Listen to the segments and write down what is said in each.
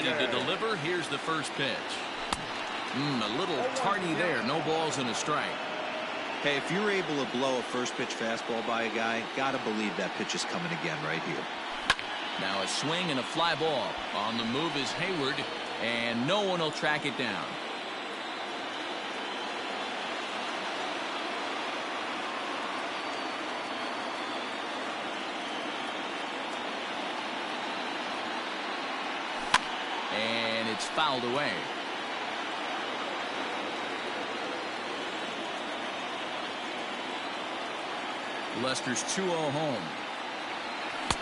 ready to deliver. Here's the first pitch. A little tardy there. No balls and a strike. Hey, if you're able to blow a first pitch fastball by a guy, gotta believe that pitch is coming again right here. Now a swing and a fly ball. On the move is Hayward, and no one will track it down. And it's fouled away. Lester's 2-0 home.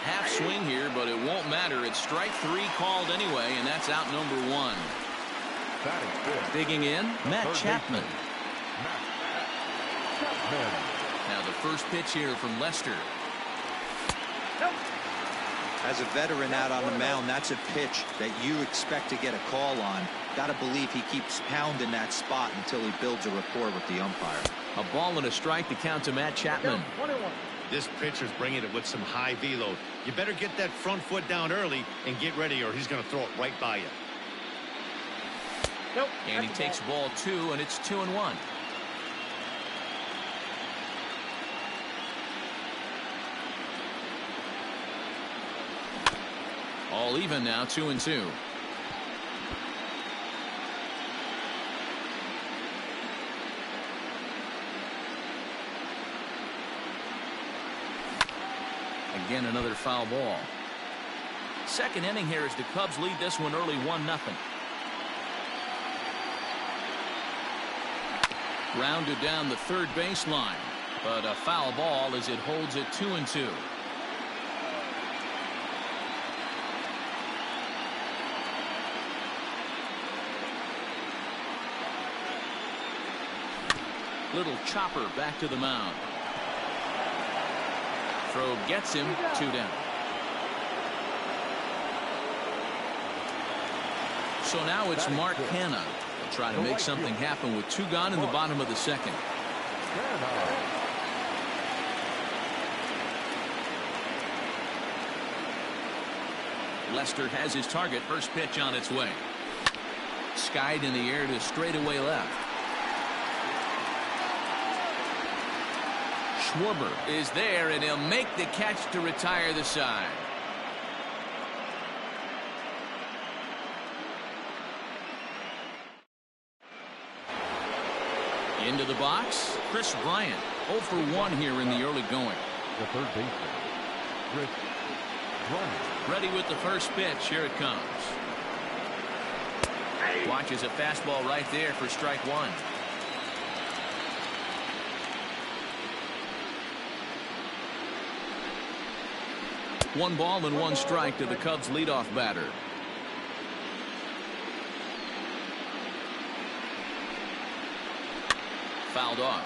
Half swing here, but it won't matter. It's strike 3 called anyway, and that's out number 1. Digging in, Matt Chapman. Now the first pitch here from Lester. As a veteran out on the mound, that's a pitch that you expect to get a call on. Gotta believe he keeps pounding that spot until he builds a rapport with the umpire. A ball and a strike to count to Matt Chapman. This pitcher's bringing it with some high velo. You better get that front foot down early and get ready, or he's going to throw it right by you. And he takes ball 2, and it's 2-1. All even now, 2-2. Again, another foul ball. Second inning here as the Cubs lead this one early 1-0. Rounded down the third baseline, but a foul ball as it holds it 2-2. Little chopper back to the mound. Throw gets him, 2 down. So now it's Mark Hanna. He'll try to make something happen with 2 gone in the bottom of the second. Lester has his target. First pitch on its way. Skied in the air to straightaway left. Schwarber is there, and he'll make the catch to retire the side. Into the box, Chris Bryant. 0 for 1 here in the early going. The third baseman, Chris Bryant. Ready with the first pitch. Here it comes. Watches a fastball right there for strike 1. One ball and 1 strike to the Cubs leadoff batter. Fouled off.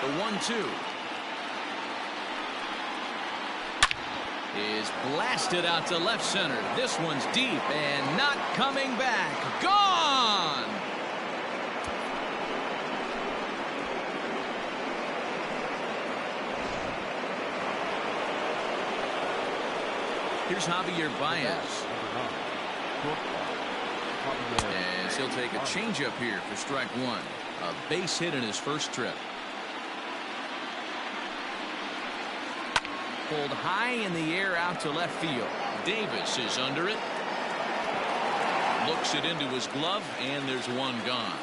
The 1-2 is blasted out to left center. This one's deep and not coming back. Gone! Here's Javier Baez. As he'll take a changeup here for strike 1. A base hit in his first trip. Pulled high in the air out to left field. Davis is under it. Looks it into his glove, and there's 1 gone.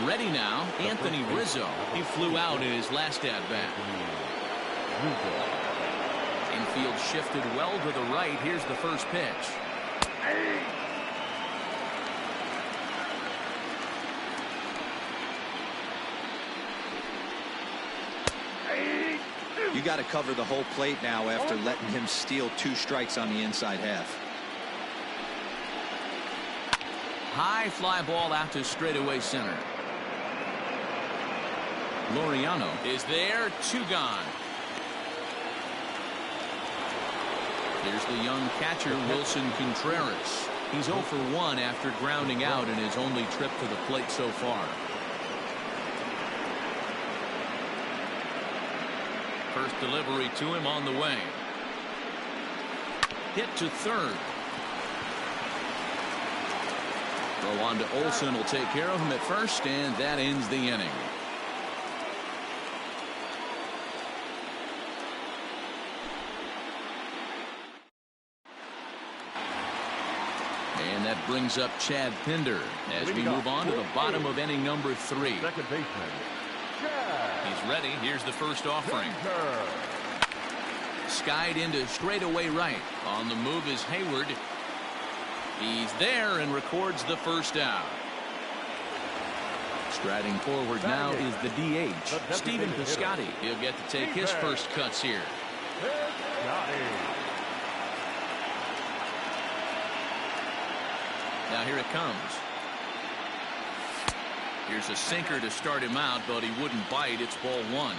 Ready now, Anthony Rizzo. He flew out in his last at-bat. Infield shifted well to the right. Here's the first pitch. You got to cover the whole plate now after letting him steal 2 strikes on the inside half. High fly ball out to straightaway center. Laureano is there. 2 gone. Here's the young catcher, Wilson Contreras. He's 0 for 1 after grounding out in his only trip to the plate so far. First delivery to him on the way. Hit to third. Throw on to Olsen will take care of him at first, and that ends the inning. And that brings up Chad Pinder as we move on to the bottom of inning number 3. Second baseman, Chad. He's ready. Here's the first offering. Pinder. Skied into straightaway right. On the move is Hayward. He's there and records the first out. Striding forward now is the DH, Stephen Piscotty. He'll get to take his first cuts here. Now here it comes. Here's a sinker to start him out, but he wouldn't bite. It's ball 1.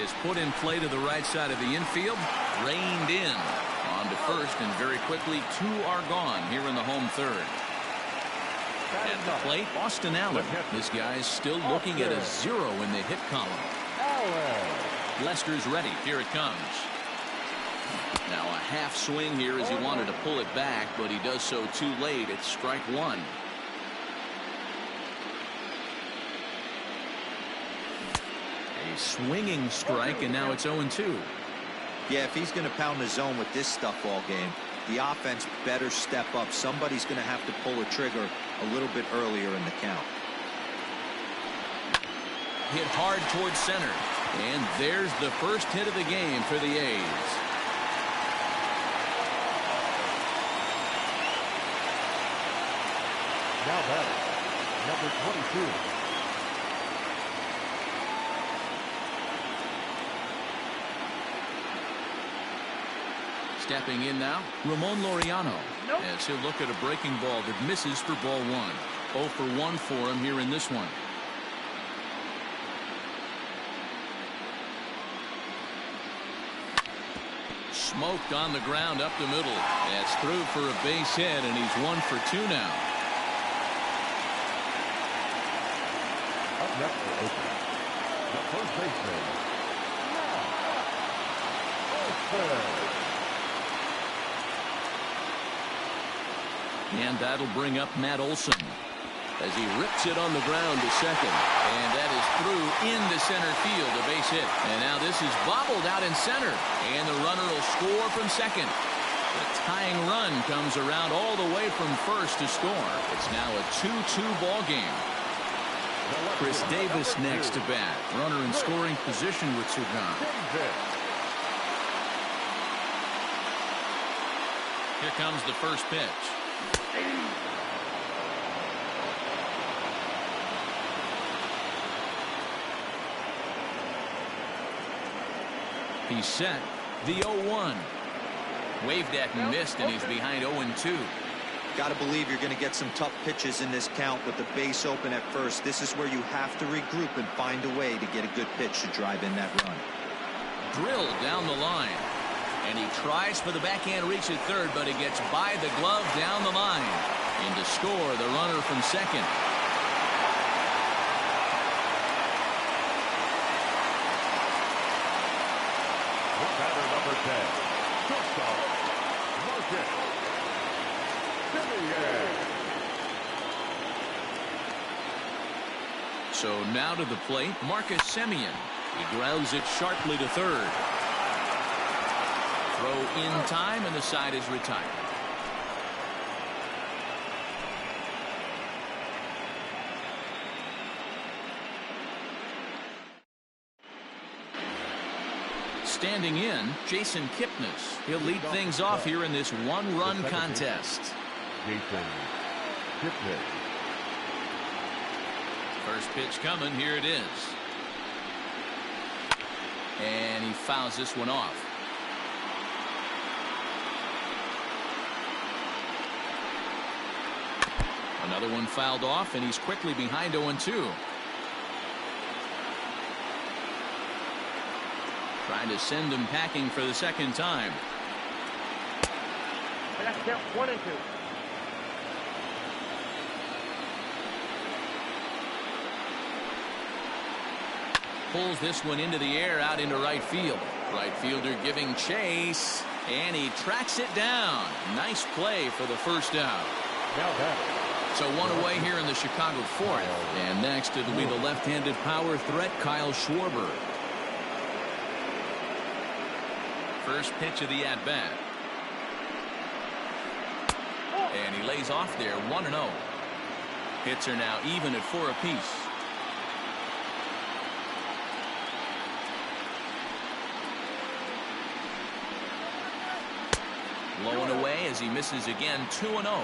Is put in play to the right side of the infield. Reined in. On to first, and very quickly 2 are gone here in the home third. At the plate, Austin Allen. This guy's still looking at a 0 in the hit column. Lester's ready. Here it comes. Now a half swing here as he wanted to pull it back, but he does so too late. It's strike 1. A swinging strike, and now it's 0-2. Yeah, if he's going to pound the zone with this stuff all game, the offense better step up. Somebody's going to have to pull a trigger a little bit earlier in the count. Hit hard towards center. And there's the first hit of the game for the A's. Now batting, number 22. Stepping in now, Ramon Laureano. As he'll look at a breaking ball that misses for ball 1. 0 for 1 for him here in this one. Smoked on the ground up the middle. That's through for a base hit, and he's 1 for 2 now. Up next to open, the first baseman, Olsen. And that'll bring up Matt Olson as he rips it on the ground to second. And that is through into center field, a base hit. And now this is bobbled out in center. And the runner will score from second. The tying run comes around all the way from first to score. It's now a 2-2 ball game. Chris Davis next to bat. Runner in scoring position with Sugan. Here comes the first pitch. He's set. The 0-1. Waved at and missed, and he's behind 0-2. Got to believe you're going to get some tough pitches in this count with the base open at first. This is where you have to regroup and find a way to get a good pitch to drive in that run. Drilled down the line. And he tries for the backhand reach at third, but he gets by the glove down the line. And to score, the runner from second. Batter number 10, shortstop, Marcus Semien. So now to the plate, Marcus Semien. He grounds it sharply to third. Throw in time, and the side is retired. Standing in, Jason Kipnis. He'll lead things off here in this one-run contest. Jason Kipnis. First pitch coming. Here it is. And he fouls this one off. Another one fouled off, and he's quickly behind 0-2. Trying to send him packing for the second time. And that's count 1 and 2. pulls this one into the air out into right field. Right fielder giving chase, and he tracks it down. Nice play for the first out. Now back. So one away here in the Chicago fourth. And next it'll be the left-handed power threat, Kyle Schwarber. First pitch of the at-bat. And he lays off there, 1-0. Hits are now even at 4 apiece. Low and away as he misses again, 2-0.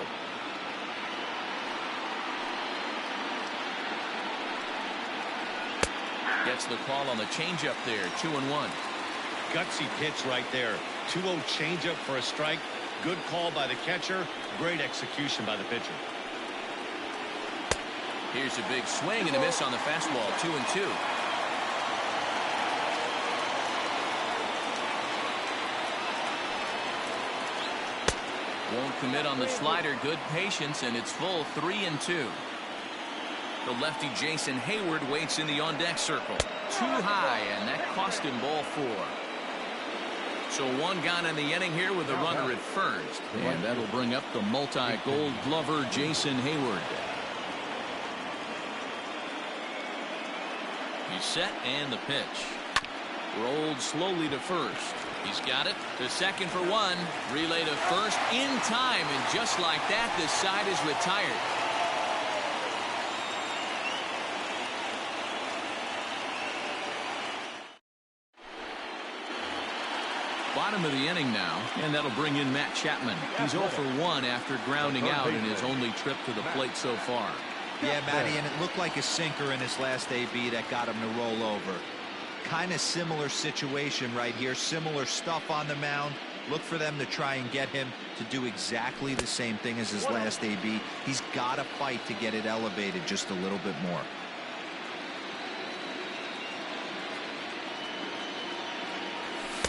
Gets the call on the changeup there, 2-1. Gutsy pitch right there. 2-0 changeup for a strike. Good call by the catcher. Great execution by the pitcher. Here's a big swing and a miss on the fastball, 2-2. Won't commit on the slider. Good patience, and it's full, 3-2. The lefty Jason Hayward waits in the on-deck circle. Too high, and that cost him ball 4. So one gone in the inning here with a runner at first. And that'll bring up the multi-gold glover Jason Hayward. He's set, and the pitch. Rolled slowly to first. He's got it to second for 1. Relay to first in time, and just like that, this side is retired. Bottom of the inning now, and that'll bring in Matt Chapman. He's 0 for 1 after grounding out in his only trip to the plate so far. Yeah, Matty, and it looked like a sinker in his last AB that got him to roll over. Kind of similar situation right here. Similar stuff on the mound. Look for them to try and get him to do exactly the same thing as his last AB. He's got to fight to get it elevated just a little bit more.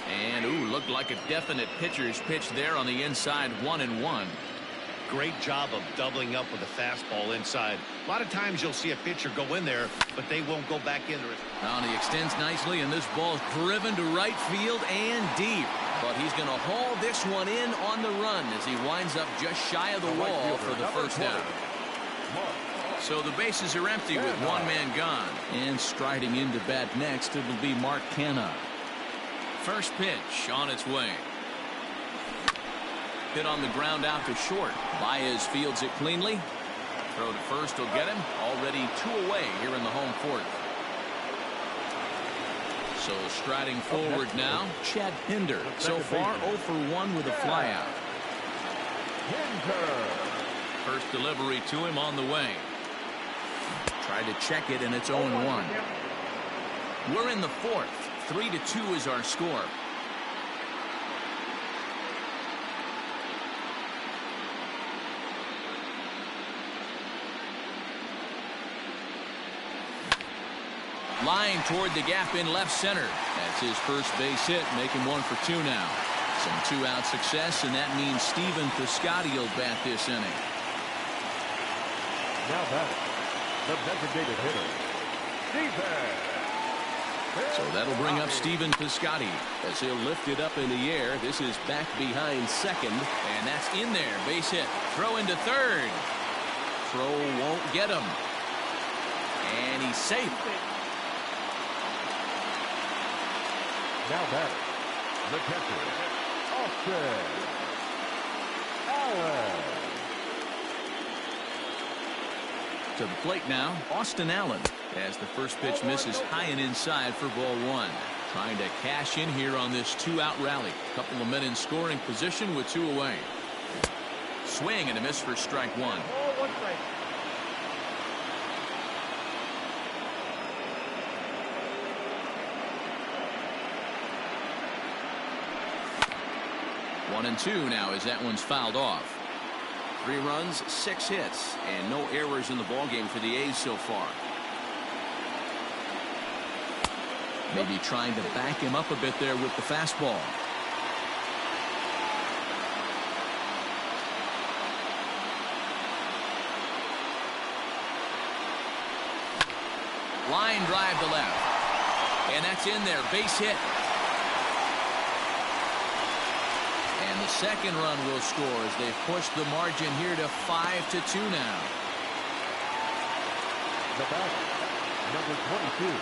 And, ooh, looked like a definite pitcher's pitch there on the inside, 1-1. Great job of doubling up with a fastball inside. A lot of times you'll see a pitcher go in there, but they won't go back in there. Now he extends nicely, and this ball's driven to right field and deep. But he's going to haul this one in on the run as he winds up just shy of the wall for the first out. So the bases are empty with one man gone. And striding into bat next, it'll be Mark Canha. First pitch on its way. Hit on the ground out to short. Baez fields it cleanly. Throw to first will get him. Already 2 away here in the home fourth. So striding forward now, Chad Pinder. So far 0 for 1 with a flyout. First delivery to him on the way. Tried to check it, and it's 0-1. We're in the fourth. 3-2 is our score. Line toward the gap in left center. That's his first base hit, making 1 for 2 now. Some 2-out success, and that means Stephen Piscotty will bat this inning. Now back, the designated hitter, Stephen. So that'll bring up Stephen Piscotty as he'll lift it up in the air. This is back behind second, and that's in there. Base hit. Throw into third. Throw won't get him. And he's safe. Now back, the catcher, Austin Allen. To the plate now, Austin Allen, as the first pitch misses high and inside for ball 1. Trying to cash in here on this 2-out rally. Couple of men in scoring position with 2 away. Swing and a miss for strike 1. One and 2 now as that one's fouled off. 3 runs, 6 hits, and no errors in the ballgame for the A's so far. Maybe trying to back him up a bit there with the fastball. Line drive to left. And that's in there. Base hit. And the second run will score as they've pushed the margin here to 5-2 now. The batter, number 22.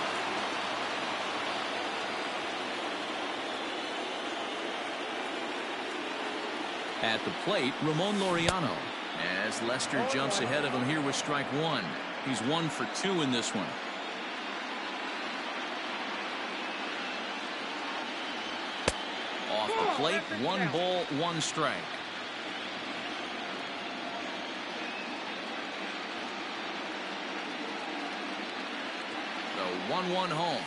At the plate, Ramon Laureano. As Lester jumps ahead of him here with strike one. He's 1 for 2 in this one. Off the plate, 1 ball, 1 strike. The 1-1 home.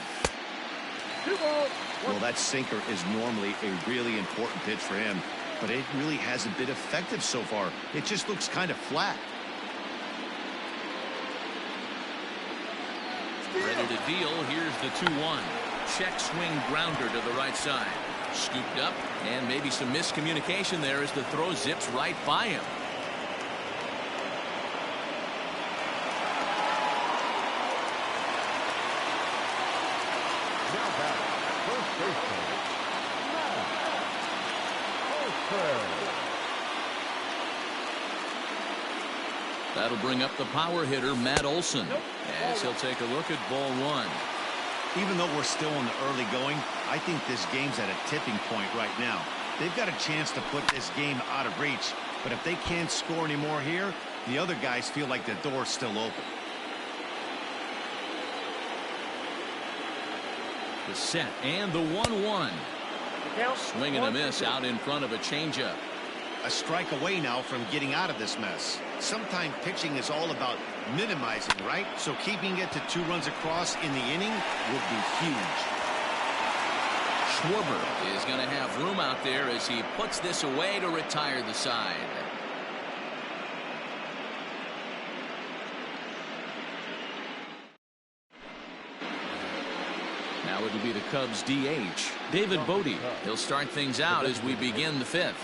Well, that sinker is normally a really important pitch for him, but it really hasn't been effective so far. It just looks kind of flat. Ready to deal. Here's the 2-1. Check swing grounder to the right side. Scooped up, and maybe some miscommunication there as the throw zips right by him. Now batter, first baseman, That'll bring up the power hitter, Matt Olson, as he'll take a look at ball 1. Even though we're still in the early going, I think this game's at a tipping point right now. They've got a chance to put this game out of reach, but if they can't score anymore here, the other guys feel like the door's still open. The set and the 1-1. Swing and a miss out in front of a changeup. A strike away now from getting out of this mess. Sometimes pitching is all about minimizing, right? So keeping it to 2 runs across in the inning would be huge. Schwarber is going to have room out there as he puts this away to retire the side. Now it'll be the Cubs DH, David Bodie. He'll start things out as we begin the 5th.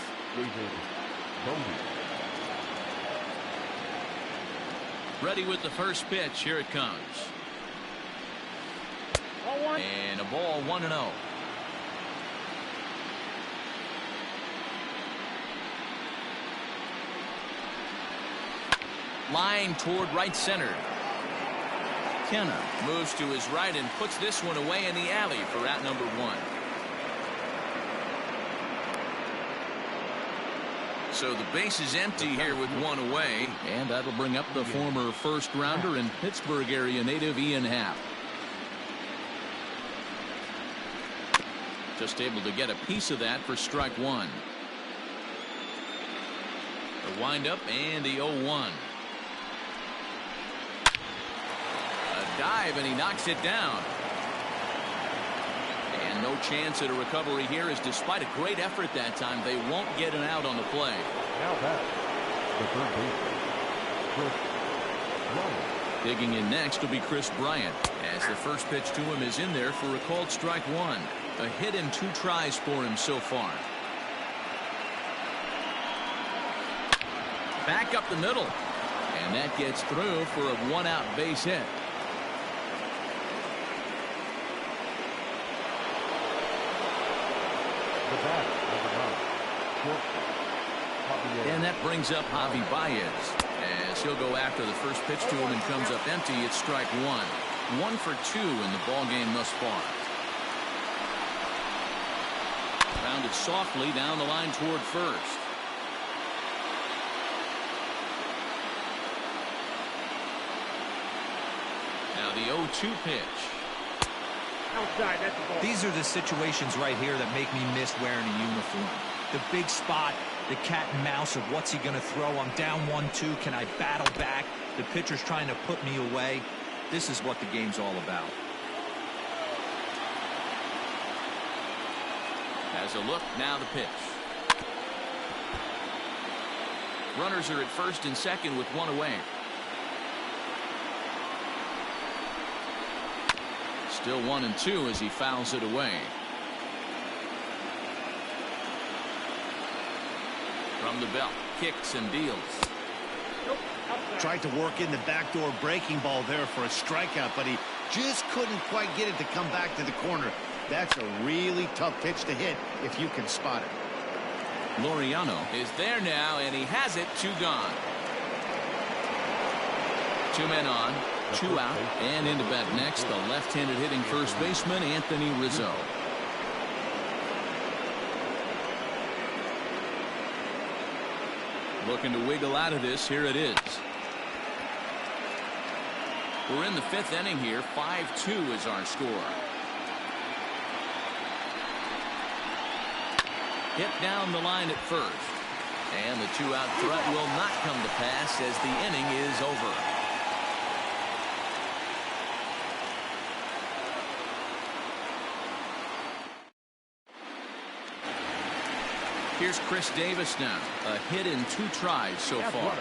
Ready with the first pitch. Here it comes. And a ball, 1-0. Line toward right center. Kenna moves to his right and puts this one away in the alley for out number 1. So the base is empty here with 1 away, and that'll bring up the former first rounder and Pittsburgh area native Ian Happ. Just able to get a piece of that for strike 1. The windup and the 0-1. A dive, and he knocks it down. And no chance at a recovery here, as despite a great effort that time, they won't get an out on the play. Now batter, the third baseman, Chris Bryant. Digging in next will be Chris Bryant, as the first pitch to him is in there for a called strike 1. A hit in 2 tries for him so far. Back up the middle, and that gets through for a 1-out base hit. The batter, number 9, shortstop, Javier. And that brings up Javi Baez, as he'll go after the first pitch to him and comes up empty. It's strike 1. 1 for 2 in the ball game thus far. Grounded softly down the line toward first. Now the 0-2 pitch. Outside, that's the ball. These are the situations right here that make me miss wearing a uniform. The big spot, the cat and mouse of what's he going to throw. I'm down 1-2. Can I battle back? The pitcher's trying to put me away. This is what the game's all about. Has a look, now the pitch. Runners are at first and second with 1 away. Still 1-2 as he fouls it away. From the belt, kicks and deals. Tried to work in the backdoor breaking ball there for a strikeout, but he just couldn't quite get it to come back to the corner. That's a really tough pitch to hit if you can spot it. Laureano is there now, and he has it. 2 gone. 2 men on, 2 out, and into bat next, the left-handed hitting first baseman, Anthony Rizzo. Looking to wiggle out of this. Here it is. We're in the 5th inning here. 5-2 is our score. Hit down the line at first. And the 2-out threat will not come to pass as the inning is over. Here's Chris Davis now. A hit in 2 tries so far.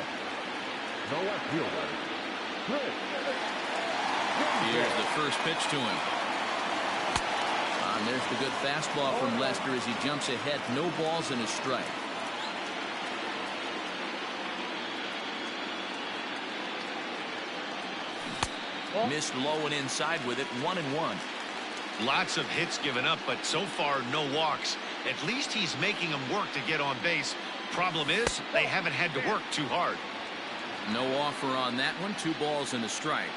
No left fielder. Here's the first pitch to him. And there's the good fastball from Lester as he jumps ahead. No balls and a strike. Missed low and inside with it. 1-1. Lots of hits given up, but so far no walks. At least he's making them work to get on base. Problem is, they haven't had to work too hard. No offer on that one. 2 balls and a strike.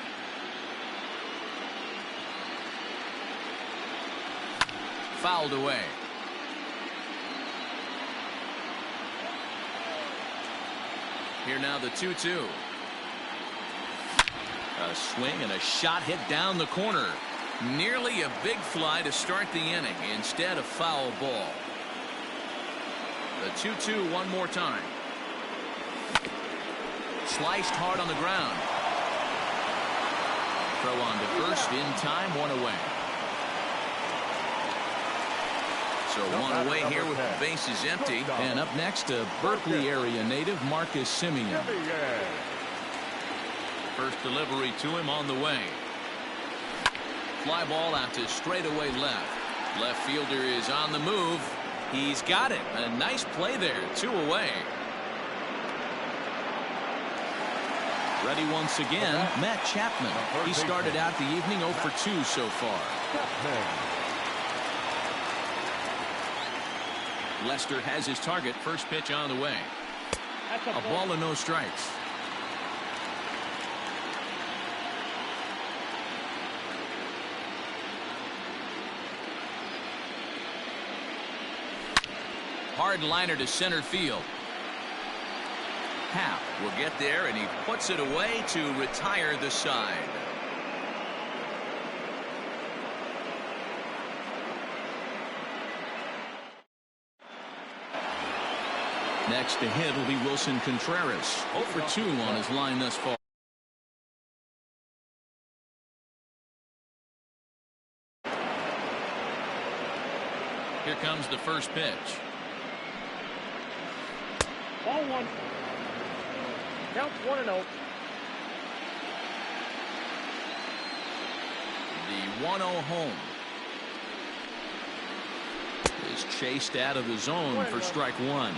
Fouled away. Here now the 2-2. A swing and a shot hit down the corner. Nearly a big fly to start the inning. Instead, a foul ball. The 2-2 one more time. Sliced hard on the ground. Throw on to first in time. 1 away. So 1 away here with the bases empty. And up next, a Berkeley area native, Marcus Semien. First delivery to him on the way. Fly ball out to straightaway left. Left fielder is on the move. He's got it. A nice play there. 2 away. Ready once again, Matt Chapman. He started out the evening 0 for 2 so far. Lester has his target. First pitch on the way. A ball and no strikes. Hard liner to center field. Happ will get there, and he puts it away to retire the side. Next to hit will be Wilson Contreras. 0 for 2 on his line thus far. Here comes the first pitch. Ball 1. Counts 1-0. The 1-0 home is chased out of the zone for strike 1.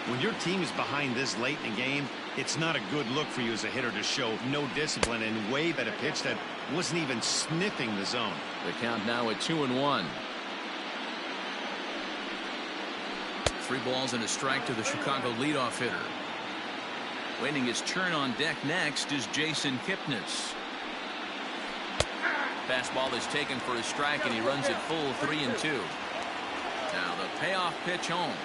When your team is behind this late in the game, it's not a good look for you as a hitter to show no discipline and wave at a pitch that wasn't even sniffing the zone. The count now at 2-1. 3 balls and a strike to the Chicago leadoff hitter. Waiting his turn on deck next is Jason Kipnis. Fastball is taken for a strike, and he runs it full 3-2. Now the payoff pitch home.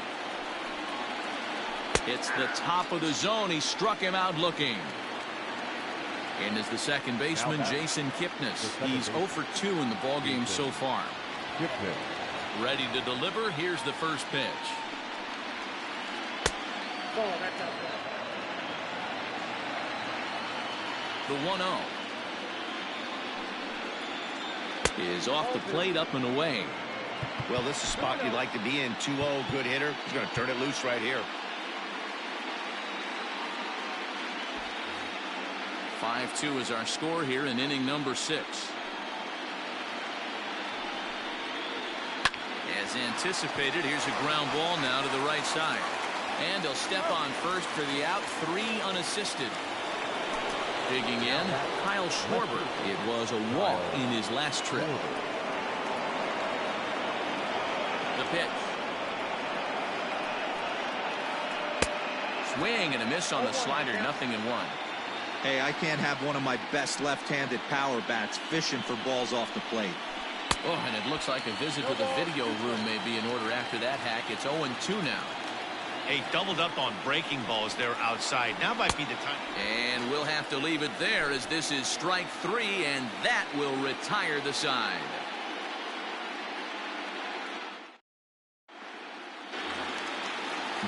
It's the top of the zone. He struck him out looking. In is the second baseman, Jason Kipnis. He's 0 for 2 in the ballgame so far. Ready to deliver. Here's the first pitch. The 1-0 is off the plate, up and away. Well, this is a spot you'd like to be in. 2-0, good hitter. He's going to turn it loose right here. 5-2 is our score here in inning number 6. As anticipated, here's a ground ball now to the right side. And he'll step on first for the out. 3 unassisted. Digging in, Kyle Schwarber. It was a walk in his last trip. The pitch. Swing and a miss on the slider, 0-1. Hey, I can't have one of my best left-handed power bats fishing for balls off the plate. Oh, and it looks like a visit to the video room may be in order after that hack. It's 0-2 now. Hey, doubled up on breaking balls there outside. Now might be the time. And we'll have to leave it there as this is strike 3, and that will retire the side.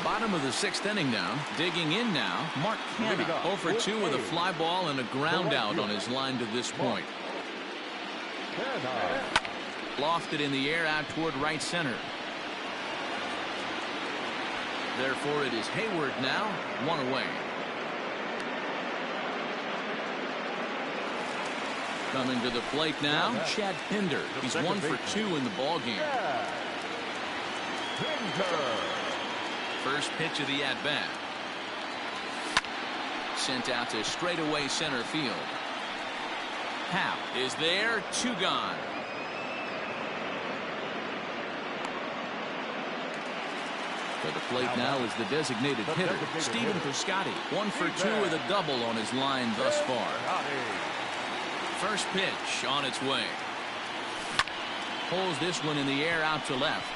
Bottom of the 6th inning now. Digging in now, Mark Canha. 0 for 2 with a fly ball and a ground out on his line to this point. Lofted in the air out toward right center. Therefore, it is Hayward now, 1 away. Coming to the plate now, Chad Pinder. He's 1 for 2 in the ball game. First pitch of the at-bat. Sent out to straightaway center field. Howe is there, 2 gone. To the plate now is the designated hitter, Stephen Piscotty. 1 for 2 with a double on his line thus far. First pitch on its way. Pulls this one in the air out to left.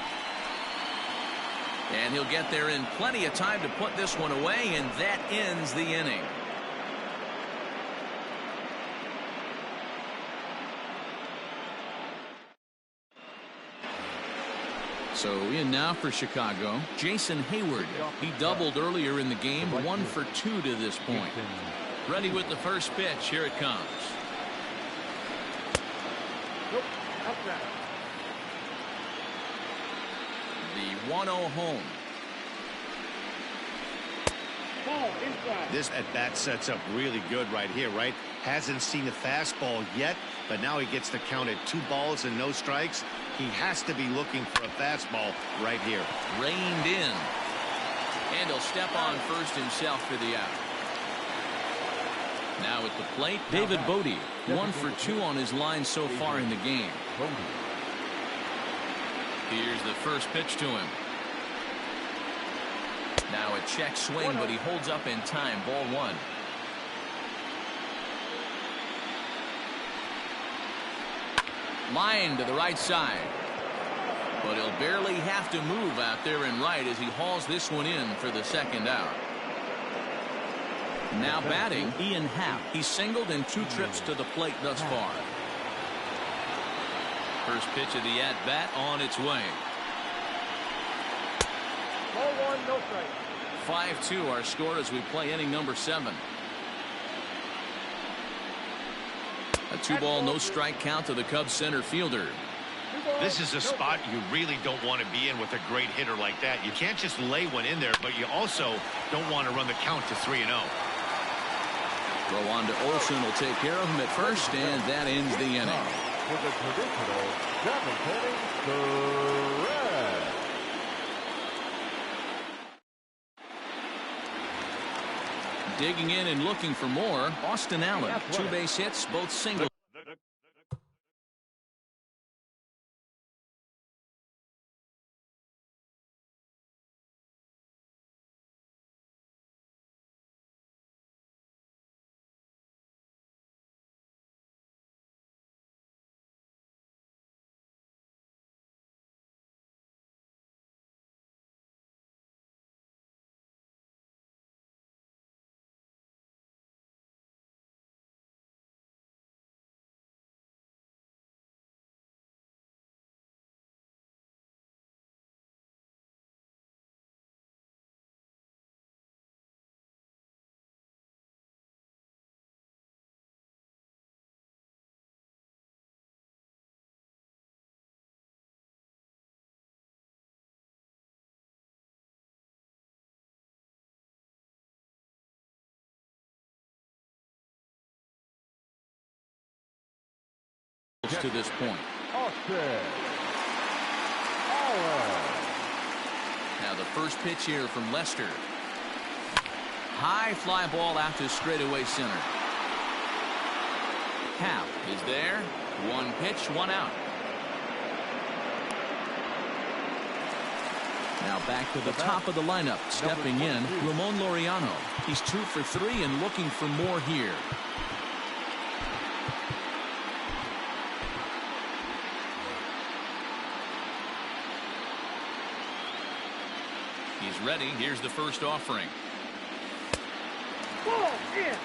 And he'll get there in plenty of time to put this one away, and that ends the inning. So in now for Chicago, Jason Hayward. He doubled earlier in the game, 1 for 2 to this point. Ready with the first pitch. Here it comes. The 1-0 home. This at bat sets up really good right here, right? Hasn't seen a fastball yet, but now he gets to count at 2 balls and no strikes. He has to be looking for a fastball right here. Reined in. And he'll step on first himself for the out. Now at the plate, David Bodie. 1 for 2 on his line so far in the game. Here's the first pitch to him. Now a check swing, but he holds up in time. Ball 1. Line to the right side. But he'll barely have to move out there in right as he hauls this one in for the second out. Now batting, Ian Happ. He's singled in 2 trips to the plate thus far. First pitch of the at-bat on its way. Ball 1, no strike. 5-2 our score as we play inning number 7. A 2-ball, no strike count to the Cubs center fielder. This is a spot you really don't want to be in with a great hitter like that. You can't just lay one in there, but you also don't want to run the count to 3-0. Throw on to Olsen will take care of him at first, and that ends the inning. For the traditional 7th inning, correct. Digging in and looking for more, Austin Allen. 2 base hits, both singles. To this point. Now the first pitch here from Lester. High fly ball out to straightaway center. Half is there. One pitch, one out. Now back to the top of the lineup. Stepping in, Ramon Laureano. He's 2 for 3 and looking for more here. He's ready. Here's the first offering. Ball in.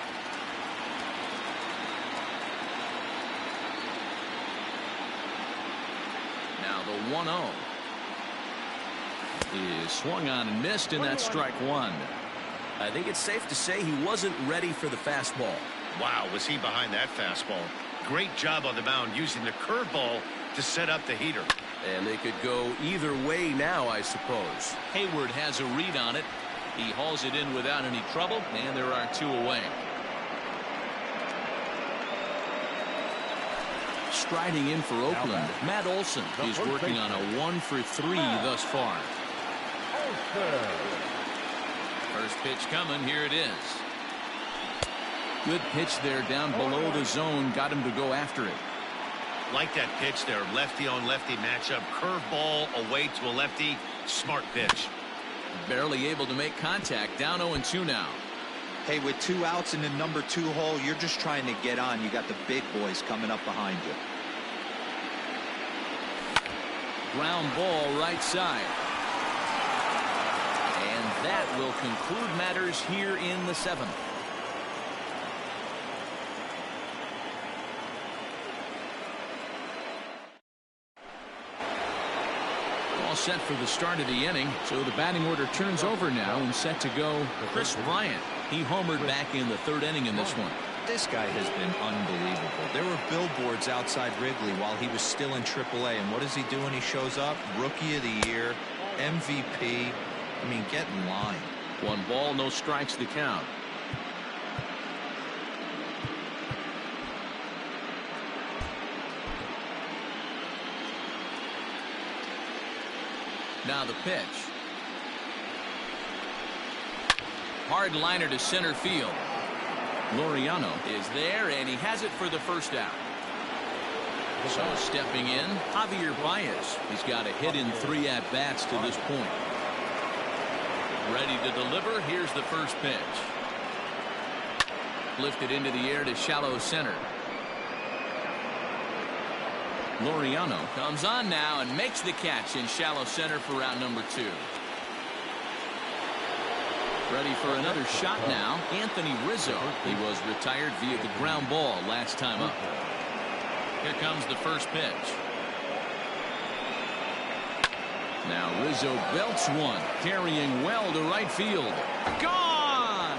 Now the 1-0 is swung on and missed, and that's strike one. I think it's safe to say he wasn't ready for the fastball. Wow, was he behind that fastball? Great job on the mound using the curveball to set up the heater. And they could go either way now, I suppose. Hayward has a read on it. He hauls it in without any trouble, and there are 2 away. Striding in for Oakland, Matt Olson is working on a 1 for 3 thus far. First pitch coming. Here it is. Good pitch there down below the zone. Got him to go after it. Like that pitch there, lefty on lefty matchup, curveball away to a lefty. Smart pitch. Barely able to make contact. Down 0-2 now. Hey, with 2 outs in the number 2 hole, you're just trying to get on. You got the big boys coming up behind you. Ground ball right side. And that will conclude matters here in the 7th. All set for the start of the inning. So the batting order turns over now and set to go Chris Bryant. He homered back in the 3rd inning in this one. This guy has been unbelievable. There were billboards outside Wrigley while he was still in AAA. And what does he do when he shows up? Rookie of the Year, MVP. I mean, get in line. 1 ball, no strikes to count. Now the pitch. Hard liner to center field. Laureano is there, and he has it for the first out. So stepping in, Javier Baez. He's got a hit in 3 at-bats to this point. Ready to deliver. Here's the first pitch. Lifted into the air to shallow center. Laureano comes on now and makes the catch in shallow center for round number 2. Ready for another shot now. Anthony Rizzo. He was retired via the ground ball last time up. Here comes the first pitch. Now Rizzo belts one, carrying well to right field. Gone!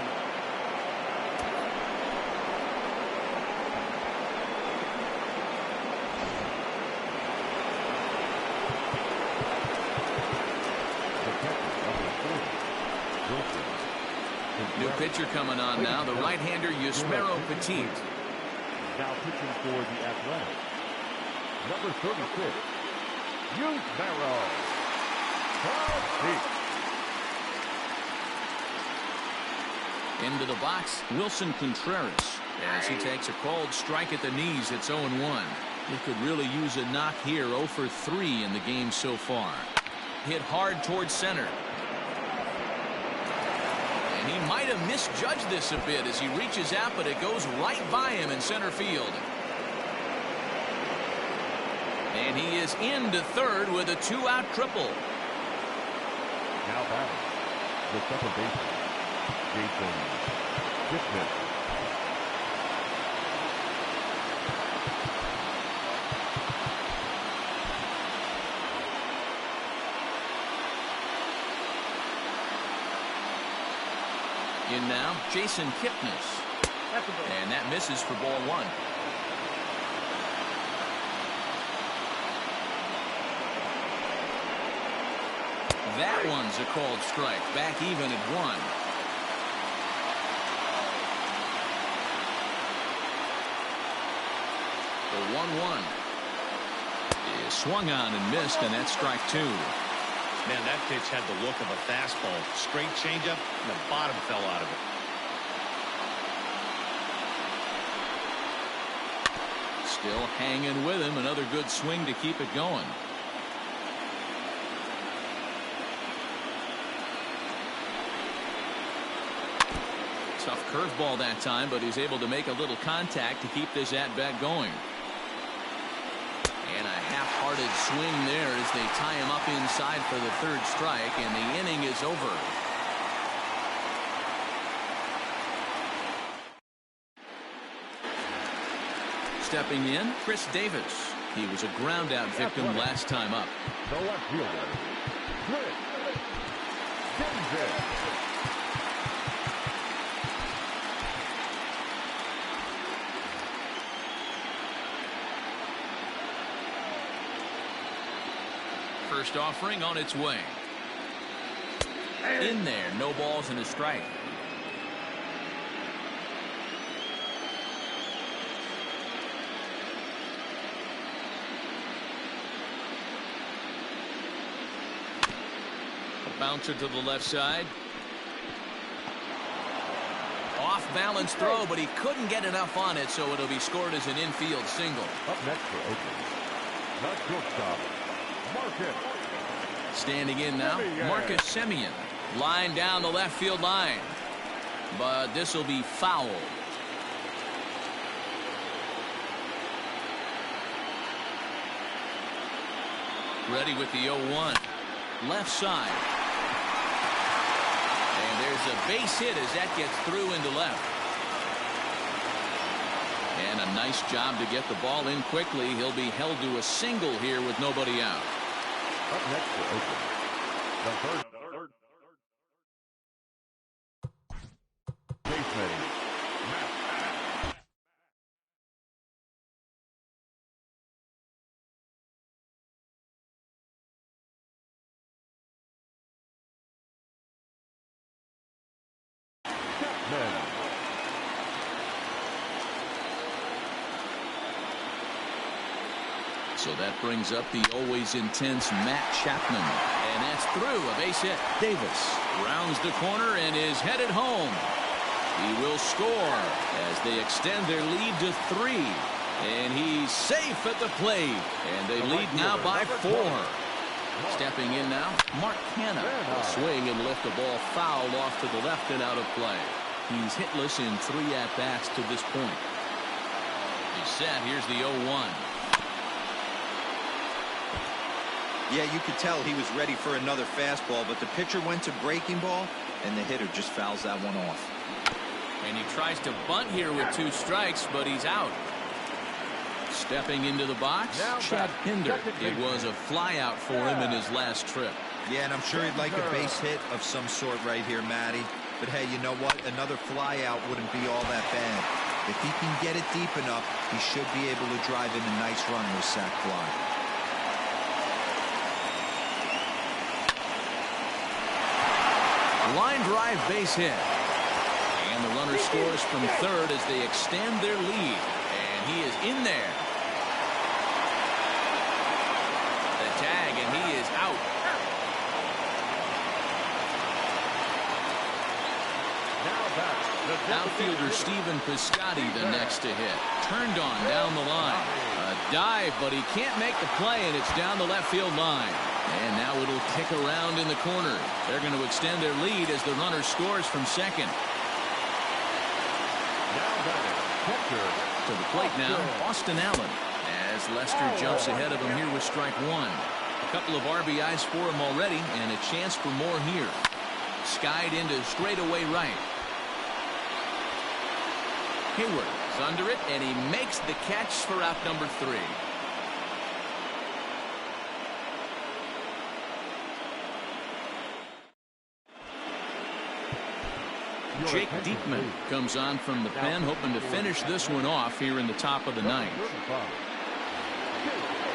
New pitcher coming on now, the right-hander Yusmero Petit. Now pitching for the Athletics, number 36, Yusmero Petit. Into the box, Wilson Contreras, as he takes a called strike at the knees. It's 0-1. He could really use a knock here. 0 for 3 in the game so far. Hit hard towards center. And he might have misjudged this a bit as he reaches out, but it goes right by him in center field. And he is into third with a 2-out triple. Now batting, the second baseman, Jason Kipnis. In now, Jason Kipnis. And that misses for ball 1. That one's a called strike. Back even at 1. The 1-1 is swung on and missed, and that's strike 2. Man, that pitch had the look of a fastball. Straight changeup, and the bottom fell out of it. Still hanging with him. Another good swing to keep it going. Tough curveball that time, but he's able to make a little contact to keep this at-bat going. And a half-hearted swing there as they tie him up inside for the third strike, and the inning is over. Stepping in, Chris Davis. He was a ground-out victim last time up. The left fielder, Chris Davis. First offering on its way. In there, no balls and a strike. A bouncer to the left side. Off balance throw, but he couldn't get enough on it, so it'll be scored as an infield single. Up next for Oakland, the shortstop, Marcus. Standing in now, Marcus Semien. Line down the left field line. But this will be foul. Ready with the 0-1. Left side. And there's a base hit as that gets through into left. And a nice job to get the ball in quickly. He'll be held to a single here with nobody out. Up next for Oakland, the third baseman, Matt. Chapman. So that brings up the always intense Matt Chapman. And that's through. A base hit. Davis rounds the corner and is headed home. He will score as they extend their lead to 3. And he's safe at the plate. And they lead now by 4. Stepping in now, Mark Hanna will swing and lift the ball foul off to the left and out of play. He's hitless in 3 at-bats to this point. He's set. Here's the 0-1. Yeah, you could tell he was ready for another fastball, but the pitcher went to breaking ball, and the hitter just fouls that one off. And he tries to bunt here with 2 strikes, but he's out. Stepping into the box, Chad Pinder. It was a flyout for him in his last trip. Yeah, and I'm sure he'd like a base hit of some sort right here, Matty. But hey, you know what? Another flyout wouldn't be all that bad. If he can get it deep enough, he should be able to drive in a nice run with sac fly. Line drive base hit. And the runner scores from third as they extend their lead. And he is in there. The tag, and he is out. Outfielder Stephen Piscotty the next to hit. Turned on down the line. A dive, but he can't make the play, and it's down the left field line. And now it'll kick around in the corner. They're going to extend their lead as the runner scores from second. To the plate now, Austin Allen, as Lester jumps ahead of him here with strike 1. A couple of RBIs for him already, and a chance for more here. Skied into straightaway right. Hayward is under it, and he makes the catch for out number 3. Jake Diekman comes on from the pen, hoping to finish this one off here in the top of the 9th.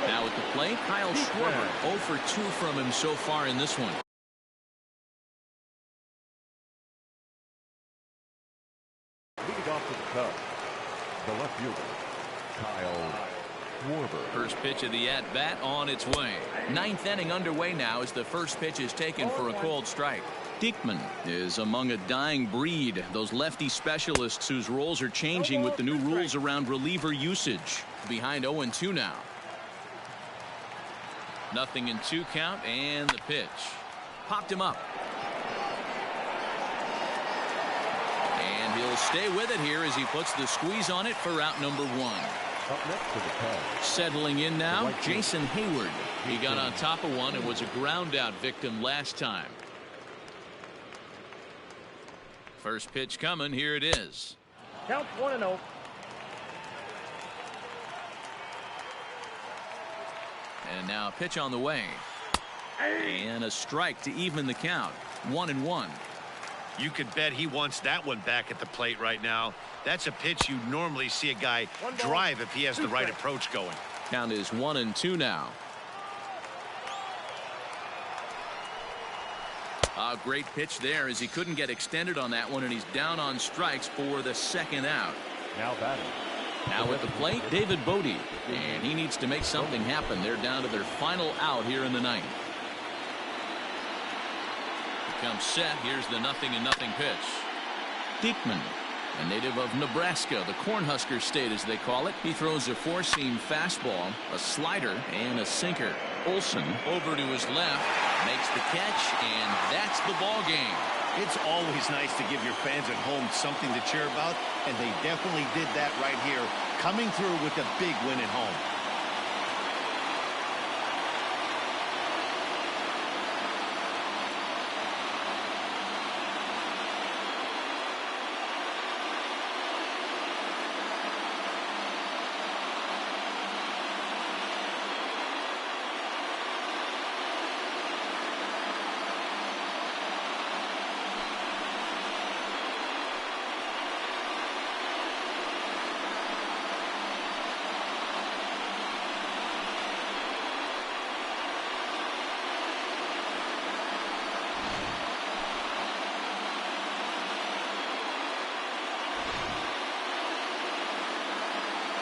Now at the plate, Kyle Schwarber, 0 for 2 from him so far in this one. Leading off to the Cubs, the left fielder, Kyle Schwarber. First pitch of the at-bat on its way. 9th inning underway now as the first pitch is taken for a called strike. Diekman is among a dying breed, those lefty specialists whose roles are changing with the new rules around reliever usage. behind 0-2 now. 0-2 count, and the pitch. Popped him up. And he'll stay with it here as he puts the squeeze on it for out number 1. Up next to the Cubs. Settling in now, Jason Hayward. He got on top of one and was a ground out victim last time. First pitch coming. Here it is. Count 1-0. And now a pitch on the way. And a strike to even the count. 1-1. You could bet he wants that one back at the plate right now. That's a pitch you normally see a guy drive if he has the right approach going. Count is 1-2 now. A great pitch there as he couldn't get extended on that one, and he's down on strikes for the second out. Now batting. Now at the plate, David Bodie, and he needs to make something happen. They're down to their final out here in the ninth. He comes set. Here's the 0-0 pitch. Diekman, a native of Nebraska, the Cornhusker State as they call it. He throws a four-seam fastball, a slider, and a sinker. Olson over to his left, makes the catch, and that's the ball game. It's always nice to give your fans at home something to cheer about, and they definitely did that right here, coming through with a big win at home.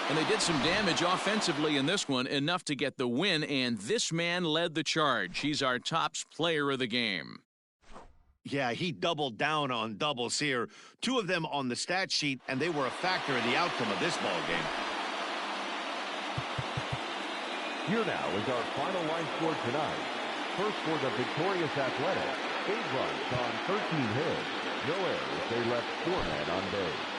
And they did some damage offensively in this one, enough to get the win, and this man led the charge. He's our top player of the game. Yeah, he doubled down on doubles here. 2 of them on the stat sheet, and they were a factor in the outcome of this ball game. Here now is our final line score tonight. First for the victorious Athletics, 8 runs on 13 hits. No errors. They left 4 men on base.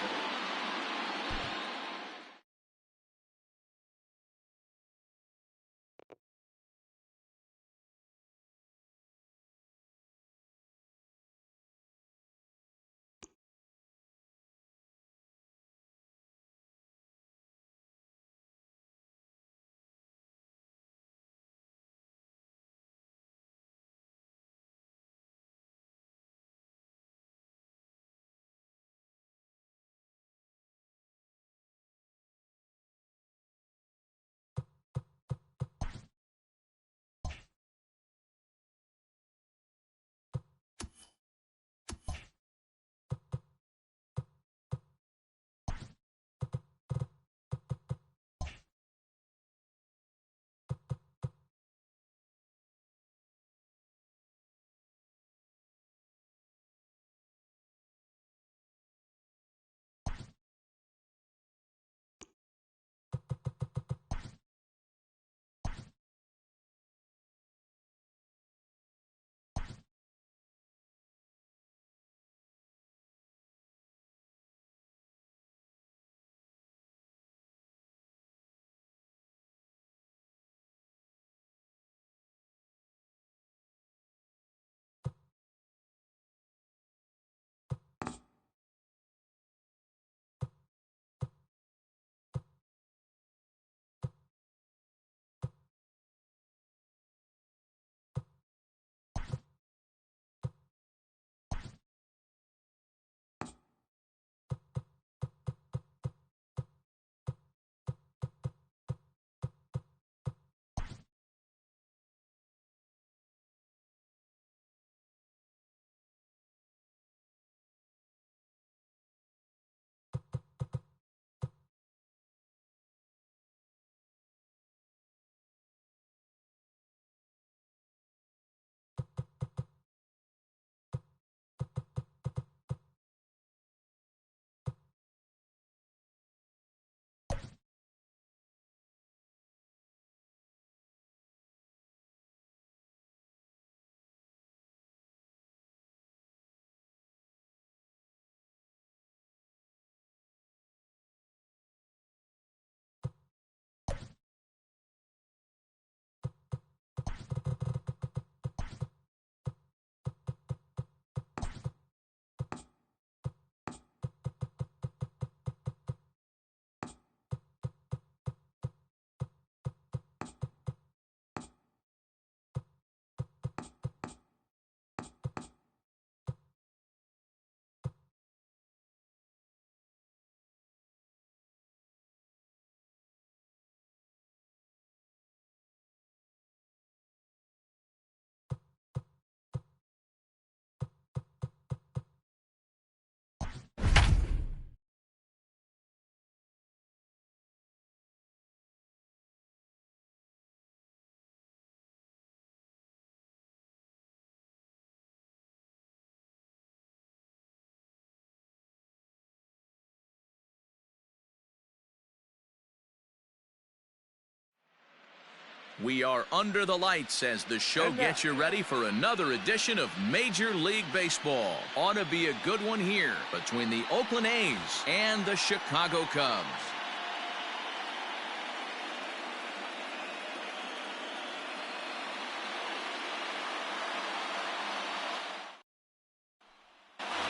We are under the lights as the show gets you ready for another edition of Major League Baseball. Ought to be a good one here between the Oakland A's and the Chicago Cubs.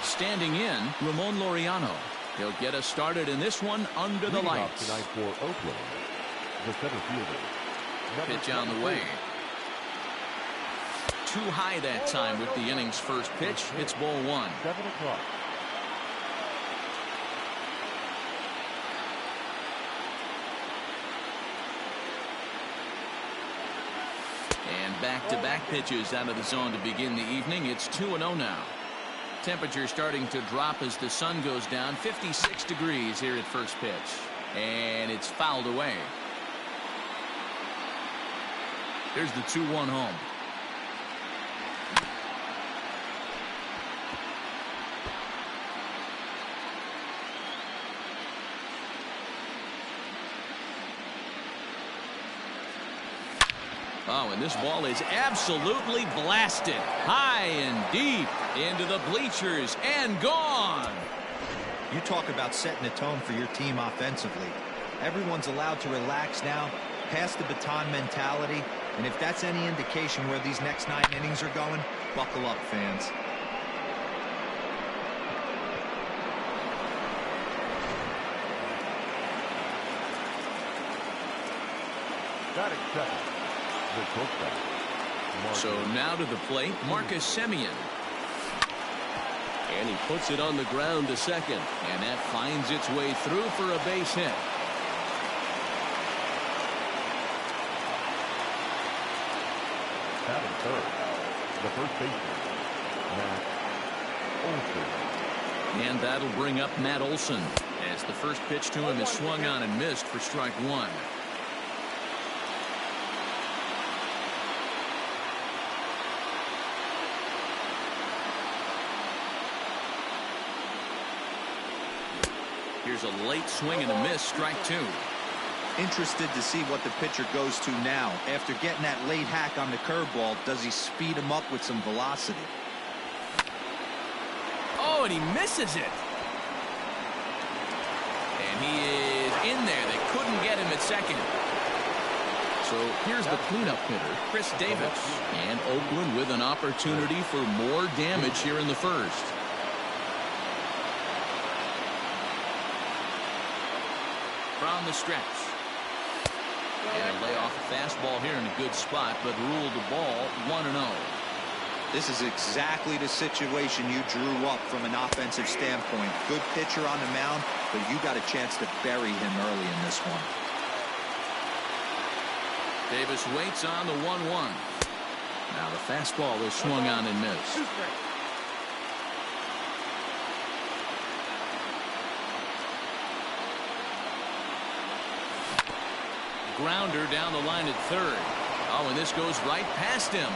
Standing in, Ramon Laureano. He'll get us started in this one under the lights. Tonight for Oakland, the center fielder. Pitch on the way. Too high that time with the inning's first pitch. It's ball one. 7 o'clock. And back-to-back pitches out of the zone to begin the evening. It's 2-0 now. Temperature starting to drop as the sun goes down. 56 degrees here at first pitch. And it's fouled away. Here's the 2-1 home. Oh, and this ball is absolutely blasted. High and deep into the bleachers and gone. You talk about setting a tone for your team offensively. Everyone's allowed to relax now, pass the baton mentality, and if that's any indication where these next 9 innings are going, buckle up, fans. Batting second. So now to the plate, Marcus Semien. And he puts it on the ground to second. And that finds its way through for a base hit. Batting third, the first baseman, Matt Olson. And that'll bring up Matt Olson as the first pitch to him is swung on and missed for strike one. Here's a late swing and a miss, strike two. Interested to see what the pitcher goes to now. After getting that late hack on the curveball, does he speed him up with some velocity? Oh, and he misses it. And he is in there. They couldn't get him at second. So here's the cleanup hitter, Chris Davis. And Oakland with an opportunity for more damage here in the first. From the stretch. And a lay off a fastball here in a good spot, but ruled the ball 1-0. This is exactly the situation you drew up from an offensive standpoint. Good pitcher on the mound, but you got a chance to bury him early in this one. Davis waits on the 1-1. Now the fastball is swung on and missed. Grounder down the line at third. Oh, and this goes right past him.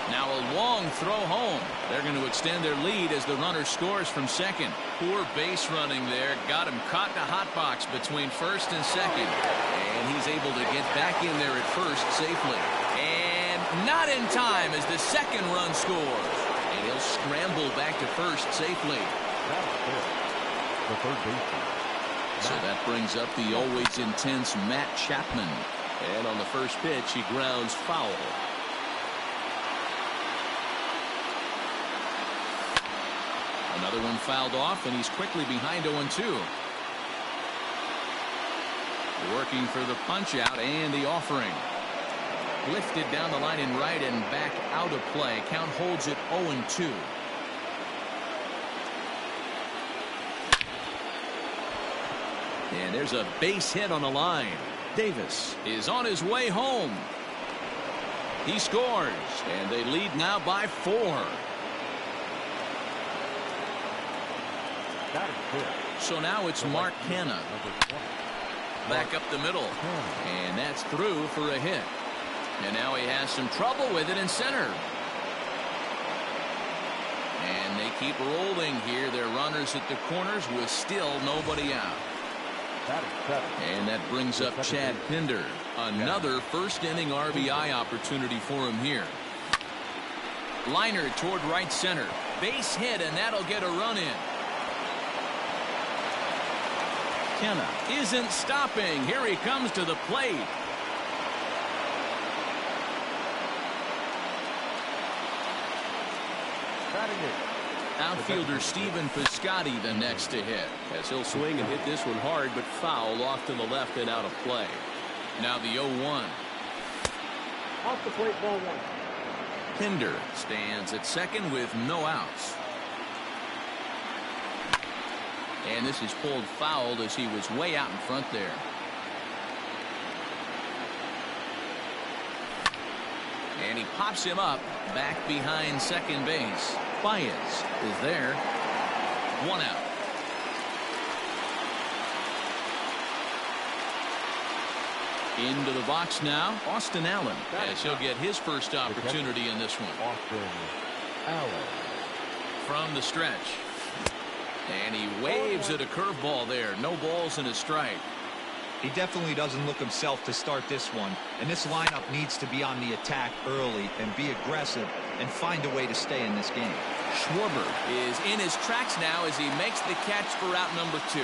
Now a long throw home. They're going to extend their lead as the runner scores from second. Poor base running there. Got him caught in a hot box between first and second. And he's able to get back in there at first safely. And not in time as the second run scores. And he'll scramble back to first safely. The third baseman. So that brings up the always intense Matt Chapman. And on the first pitch, he grounds foul. Another one fouled off, and he's quickly behind 0-2. Working for the punch out and the offering. Lifted down the line in right and back out of play. Count holds it 0-2. And there's a base hit on the line. Davis is on his way home. He scores, and they lead now by 4. So now it's Mark Canha. Back up the middle. And that's through for a hit. And now he has some trouble with it in center. And they keep rolling here. They're runners at the corners with still nobody out. And that brings up Chad Pinder. Another first inning RBI opportunity for him here. Liner toward right center. Base hit, and that'll get a run in. Kenna isn't stopping. Here he comes to the plate. Outfielder Stephen Piscotty the next to hit, as he'll swing and hit this one hard, but foul off to the left and out of play. Now the 0-1. Off the plate, ball 1. Pinder stands at second with no outs. And this is pulled foul as he was way out in front there. And he pops him up back behind second base. Baez is there. 1 out. Into the box now, Austin Allen, as he'll get his first opportunity in this one. Austin Allen. From the stretch. And he waves at a curveball there. No balls and a strike. He definitely doesn't look himself to start this one, and this lineup needs to be on the attack early and be aggressive and find a way to stay in this game. Schwarber is in his tracks now as he makes the catch for out number 2.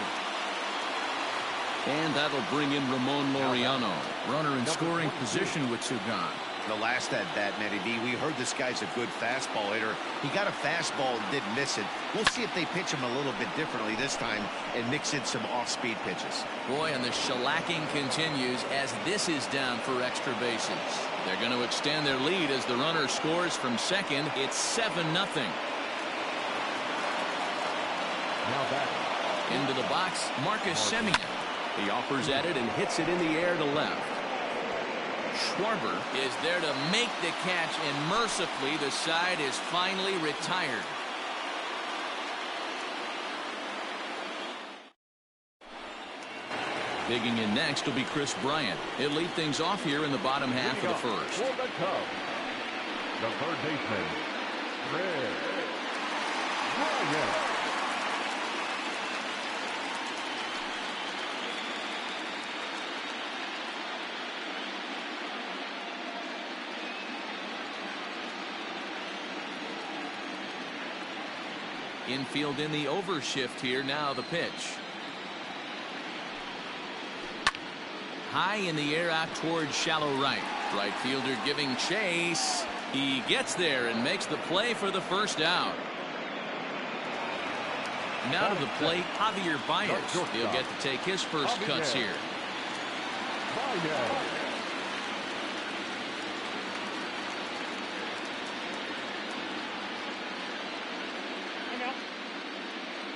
And that'll bring in Ramon Laureano, runner in scoring position with 2 gone. The last at bat, Matty D, we heard this guy's a good fastball hitter. He got a fastball and didn't miss it. We'll see if they pitch him a little bit differently this time and mix in some off-speed pitches. Boy, and the shellacking continues as this is down for extra bases. They're going to extend their lead as the runner scores from second. It's 7-0. Now batting. Into the box, Marcus Semien. He offers at it and hits it in the air to left. Schwarber is there to make the catch, and mercifully the side is finally retired. Digging in next will be Chris Bryant. He'll lead things off here in the bottom half of the first. For the Cubs, the third baseman, Chris Bryant. Infield in the overshift here. Now the pitch. High in the air out towards shallow right. Right fielder giving chase. He gets there and makes the play for the first out. Now to the plate, Javier Baez. He'll get to take his first cuts here.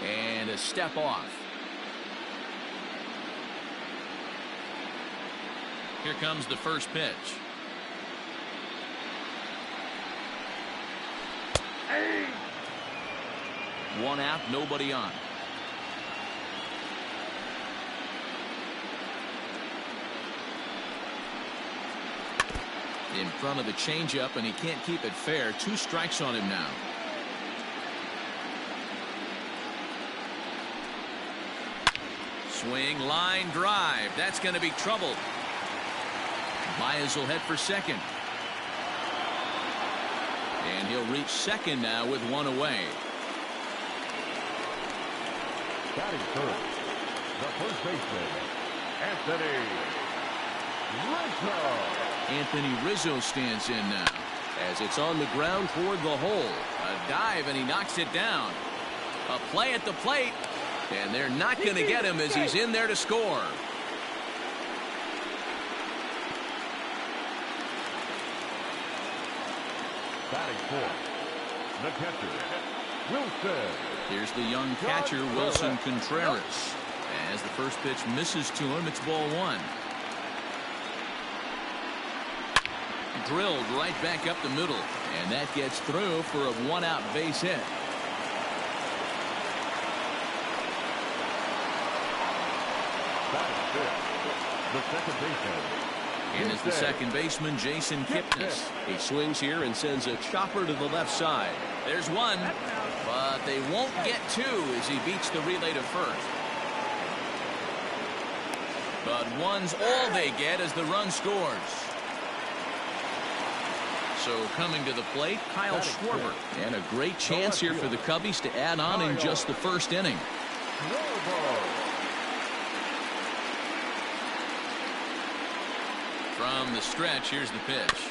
And a step off. Here comes the first pitch. One out, nobody on. In front of the changeup, and he can't keep it fair. 2 strikes on him now. Swing, line drive. That's going to be trouble. Baez will head for second. And he'll reach second now with 1 away. Batting first, the first baseman, Anthony Rizzo. Anthony Rizzo stands in now as it's on the ground toward the hole. A dive, and he knocks it down. A play at the plate. And they're not going to get him as he's in there to score. Batting fourth, the catcher, Wilson. Here's the young catcher, Wilson Contreras. As the first pitch misses to him, it's ball 1. Drilled right back up the middle. And that gets through for a 1-out base hit. The second baseman. In is the second baseman, Jason Kipnis. He swings here and sends a chopper to the left side. There's one, but they won't get 2 as he beats the relay to first. But one's all they get as the run scores. So coming to the plate, Kyle Schwarber. And a great chance here for the Cubbies to add on in just the first inning. From the stretch, here's the pitch.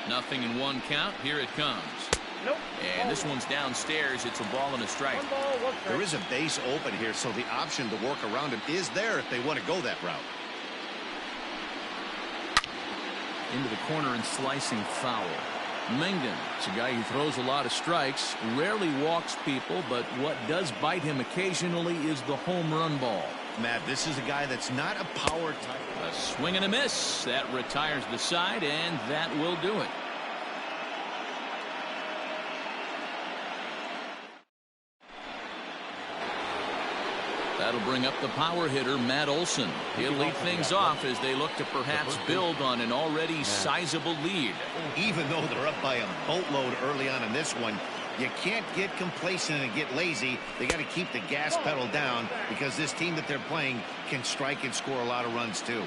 Nothing in one count. Here it comes. Nope. And this one's downstairs. It's a ball and a strike. 1 ball, 1 strike. There is a base open here, so the option to work around him is there if they want to go that route. Into the corner and slicing foul. Mengden, it's a guy who throws a lot of strikes, rarely walks people, but what does bite him occasionally is the home run ball. Matt, this is a guy that's not a power type. A swing and a miss. That retires the side, and that will do it. That'll bring up the power hitter, Matt Olson. He'll lead things off as they look to perhaps build on an already sizable lead. Even though they're up by a boatload early on in this one, you can't get complacent and get lazy. They got to keep the gas pedal down because this team that they're playing can strike and score a lot of runs too.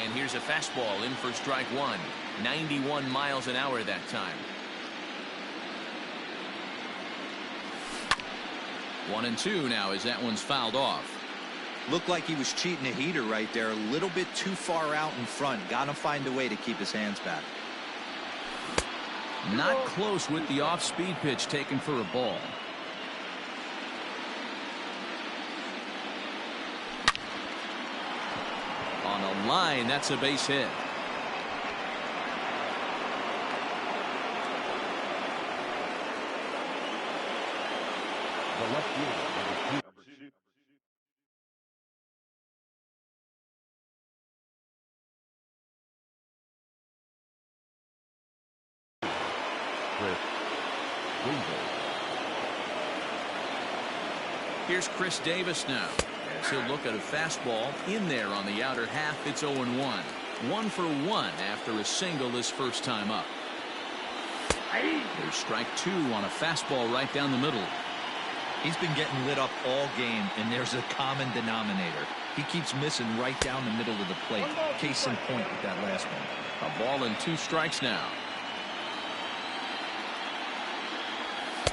And here's a fastball in for strike one. 91 miles an hour that time. 1-2 now as that one's fouled off. Looked like he was cheating a heater right there. A little bit too far out in front. Got to find a way to keep his hands back. Not close with the off-speed pitch taken for a ball. On a line, that's a base hit. The left fielder, number 2. Here's Chris Davis now, as he'll look at a fastball in there on the outer half. It's 0-1. 1 for 1 after a single this first time up. There's strike 2 on a fastball right down the middle. He's been getting lit up all game, and there's a common denominator. He keeps missing right down the middle of the plate. Case in point with that last one. A ball and 2 strikes now.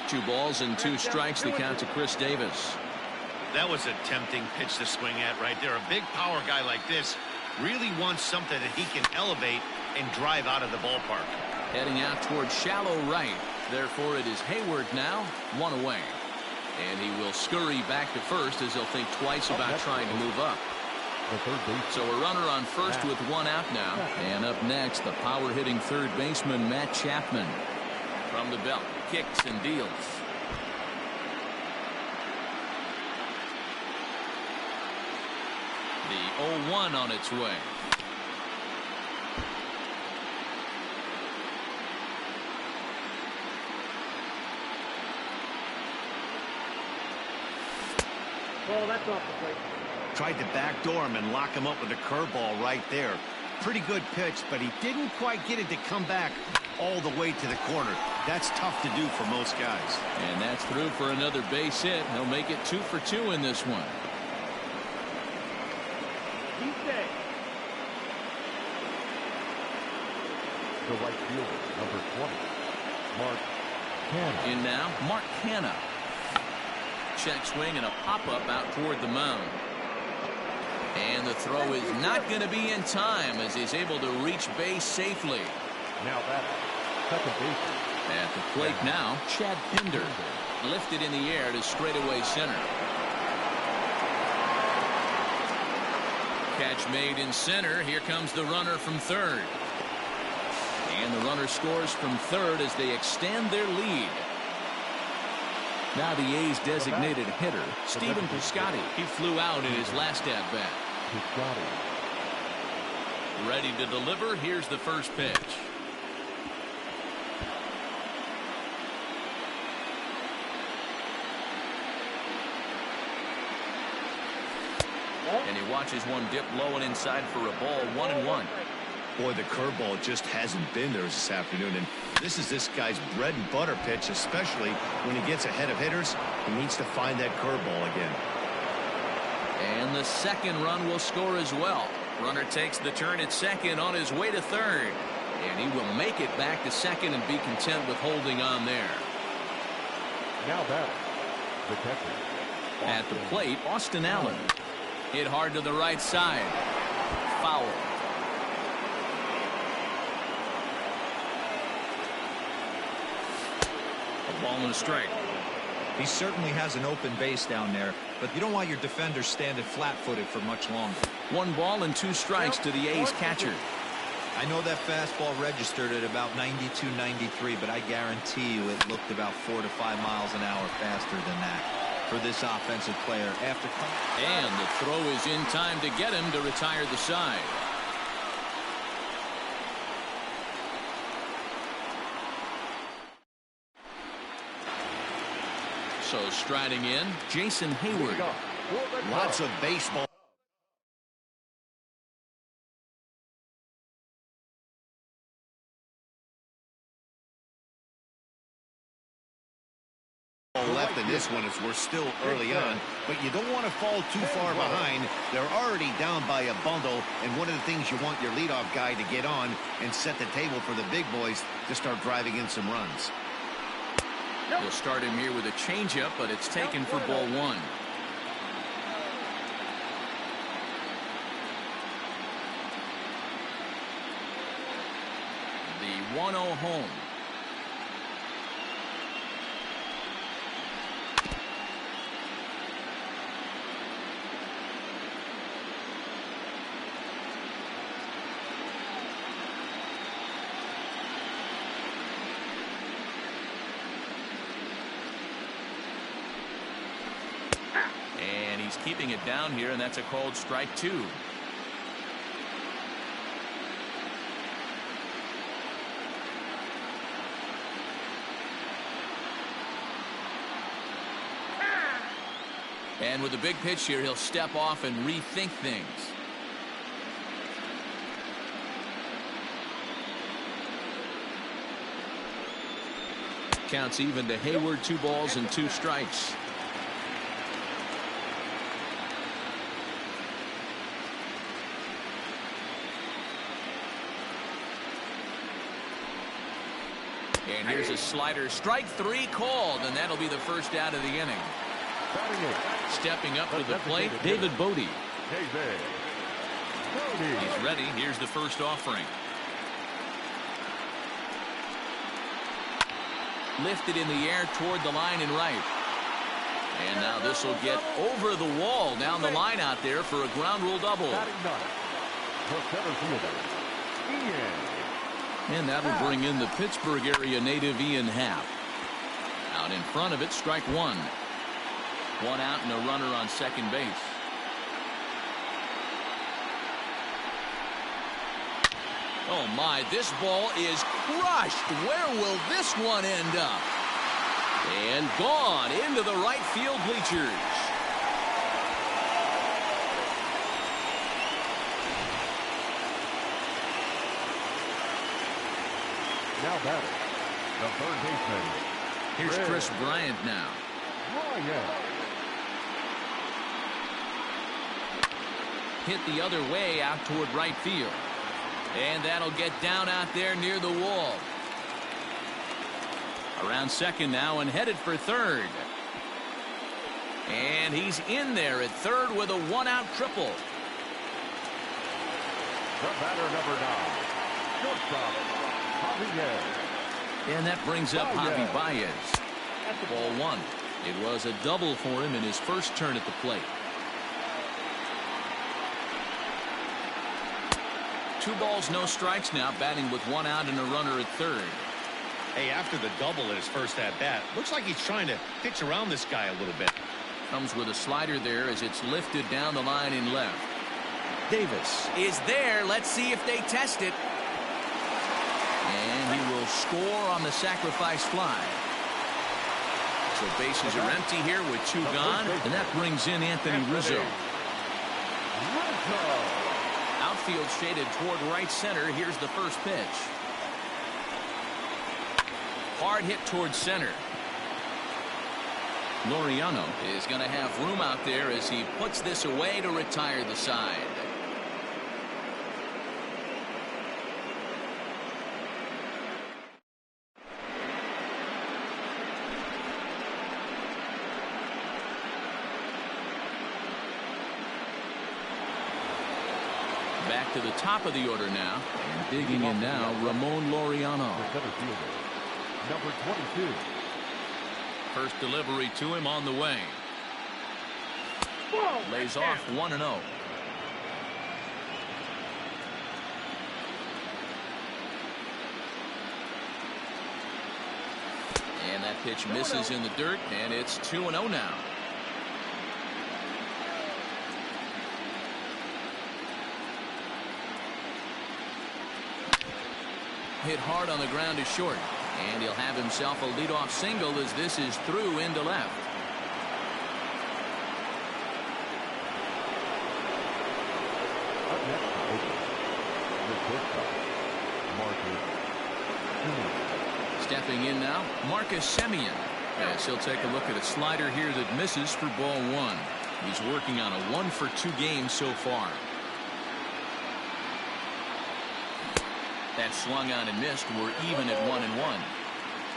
2 balls and 2 strikes, the count to Chris Davis. That was a tempting pitch to swing at right there. A big power guy like this really wants something that he can elevate and drive out of the ballpark. Heading out towards shallow right. Therefore, it is Hayward now, 1 away. And he will scurry back to first as he'll think twice about trying to move up. So a runner on first with 1 out now. And up next, the power-hitting third baseman, Matt Chapman. From the belt, kicks and deals. The 0-1 on its way. Oh, that's off the plate. Tried to backdoor him and lock him up with a curveball right there. Pretty good pitch, but he didn't quite get it to come back all the way to the corner. That's tough to do for most guys. And that's through for another base hit. He'll make it 2 for 2 in this one. He stay. The right fielder, number 20, Mark Canha. In now, Mark Canha. Check swing and a pop-up out toward the mound. And the throw is not going to be in time as he's able to reach base safely. Now that second baseman. At the plate now, Chad Pinder. Lifted in the air to straightaway center. Catch made in center. Here comes the runner from third. And the runner scores from third as they extend their lead. Now the A's designated hitter, Stephen Piscotty. He flew out in his last at-bat. Ready to deliver. Here's the first pitch. And he watches one dip low and inside for a ball, 1-1. Boy, the curveball just hasn't been there this afternoon, and this is this guy's bread and butter pitch, especially when he gets ahead of hitters. He needs to find that curveball again. And the second run will score as well. Runner takes the turn at second on his way to third. And he will make it back to second and be content with holding on there. Now back, the catcher. At the plate, Austin Allen. Hit hard to the right side. Foul. A ball and a strike. He certainly has an open base down there, but you don't want your defender standing flat-footed for much longer. 1 ball and 2 strikes to the A's catcher. I know that fastball registered at about 92, 93, but I guarantee you it looked about 4 to 5 miles an hour faster than that for this offensive player. And the throw is in time to get him to retire the side. So striding in, Jason Hayward. Lots of baseball left in this one as we're still early on, but you don't want to fall too far behind. They're already down by a bundle, and one of the things you want your leadoff guy to get on and set the table for the big boys to start driving in some runs. He'll start him here with a changeup, but it's taken for ball 1. The 1-0 home. And he's keeping it down here, and that's a called strike 2. And with a big pitch here, he'll step off and rethink things. Counts even to Hayward, 2 balls and 2 strikes. And here's a slider, strike 3 called, and that'll be the first out of the inning. Stepping up to the plate, David Bodie. He's ready. Here's the first offering. Lifted in the air toward the line and right. And now this will get over the wall down the line out there for a ground rule double. And that'll bring in the Pittsburgh area native Ian Happ. Out in front of it, strike 1. 1 out and a runner on second base. Oh my, this ball is crushed. Where will this one end up? And gone into the right field bleachers. Now batting, the third baseman. Here's Chris Bryant now. Hit the other way out toward right field. And that'll get down out there near the wall. Around second now and headed for third. And he's in there at third with a 1-out triple. The batter, number 9, shortstop, Javier. And that brings up Javi Baez. Ball 1. It was a double for him in his first turn at the plate. 2 balls, no strikes now, batting with 1 out and a runner at third. Hey, after the double at his first at-bat, looks like he's trying to pitch around this guy a little bit. Comes with a slider there as it's lifted down the line in left. Davis is there. Let's see if they test it. And he will score on the sacrifice fly. So bases are empty here with 2 gone, and that brings in Anthony Rizzo. Outfield shaded toward right center. Here's the first pitch. Hard hit towards center. Laureano is going to have room out there as he puts this away to retire the side. Back to the top of the order now. And digging in now, Ramon Laureano. Number 22. First delivery to him on the way. Lays off 1-0. And that pitch misses in the dirt, and it's 2-0 now. Hit hard on the ground to short. And he'll have himself a leadoff single as this is through into left. Up next, Stepping in now, Marcus Semien. Yes, he'll take a look at a slider here that misses for ball one. He's working on a 1-for-2 game so far. That swung on and missed. We're even at 1-1.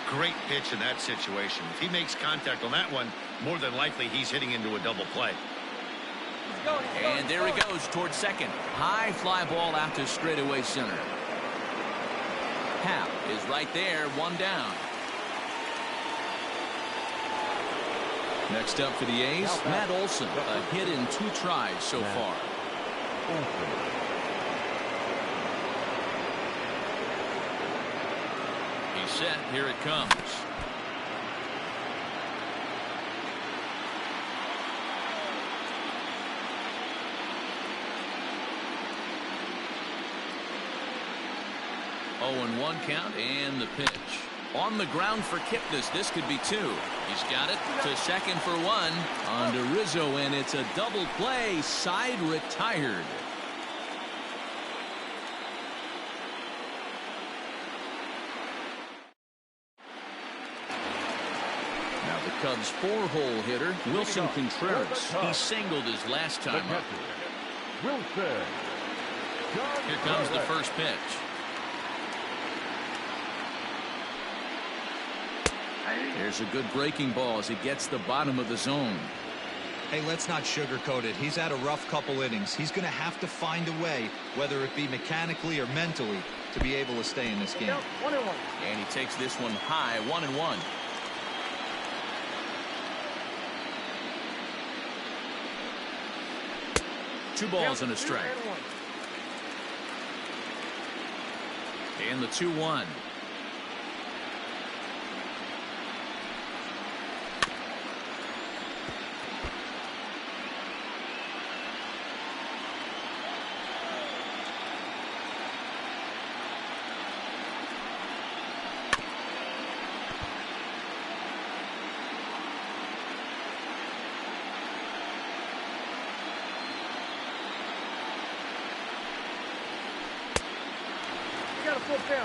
Great pitch in that situation. If he makes contact on that one, more than likely he's hitting into a double play. And there he goes towards second. High fly ball out to straightaway center. Hap is right there, one down. Next up for the A's, Matt Olson. A hit in 2 tries so far. He's set. Here it comes. Oh, and 1 count and the pitch. On the ground for Kipnis. This could be 2. He's got it to second for 1 on to Rizzo, and it's a double play. Side retired. Now the Cubs' 4-hole hitter, Wilson Contreras. He singled his last time up. Wilson. Here comes the first pitch. There's a good breaking ball as he gets the bottom of the zone. Hey, let's not sugarcoat it. He's had a rough couple innings. He's going to have to find a way, whether it be mechanically or mentally, to be able to stay in this game. 1-1. And he takes this one high, 1-1. Two balls and a strike. And the 2-1.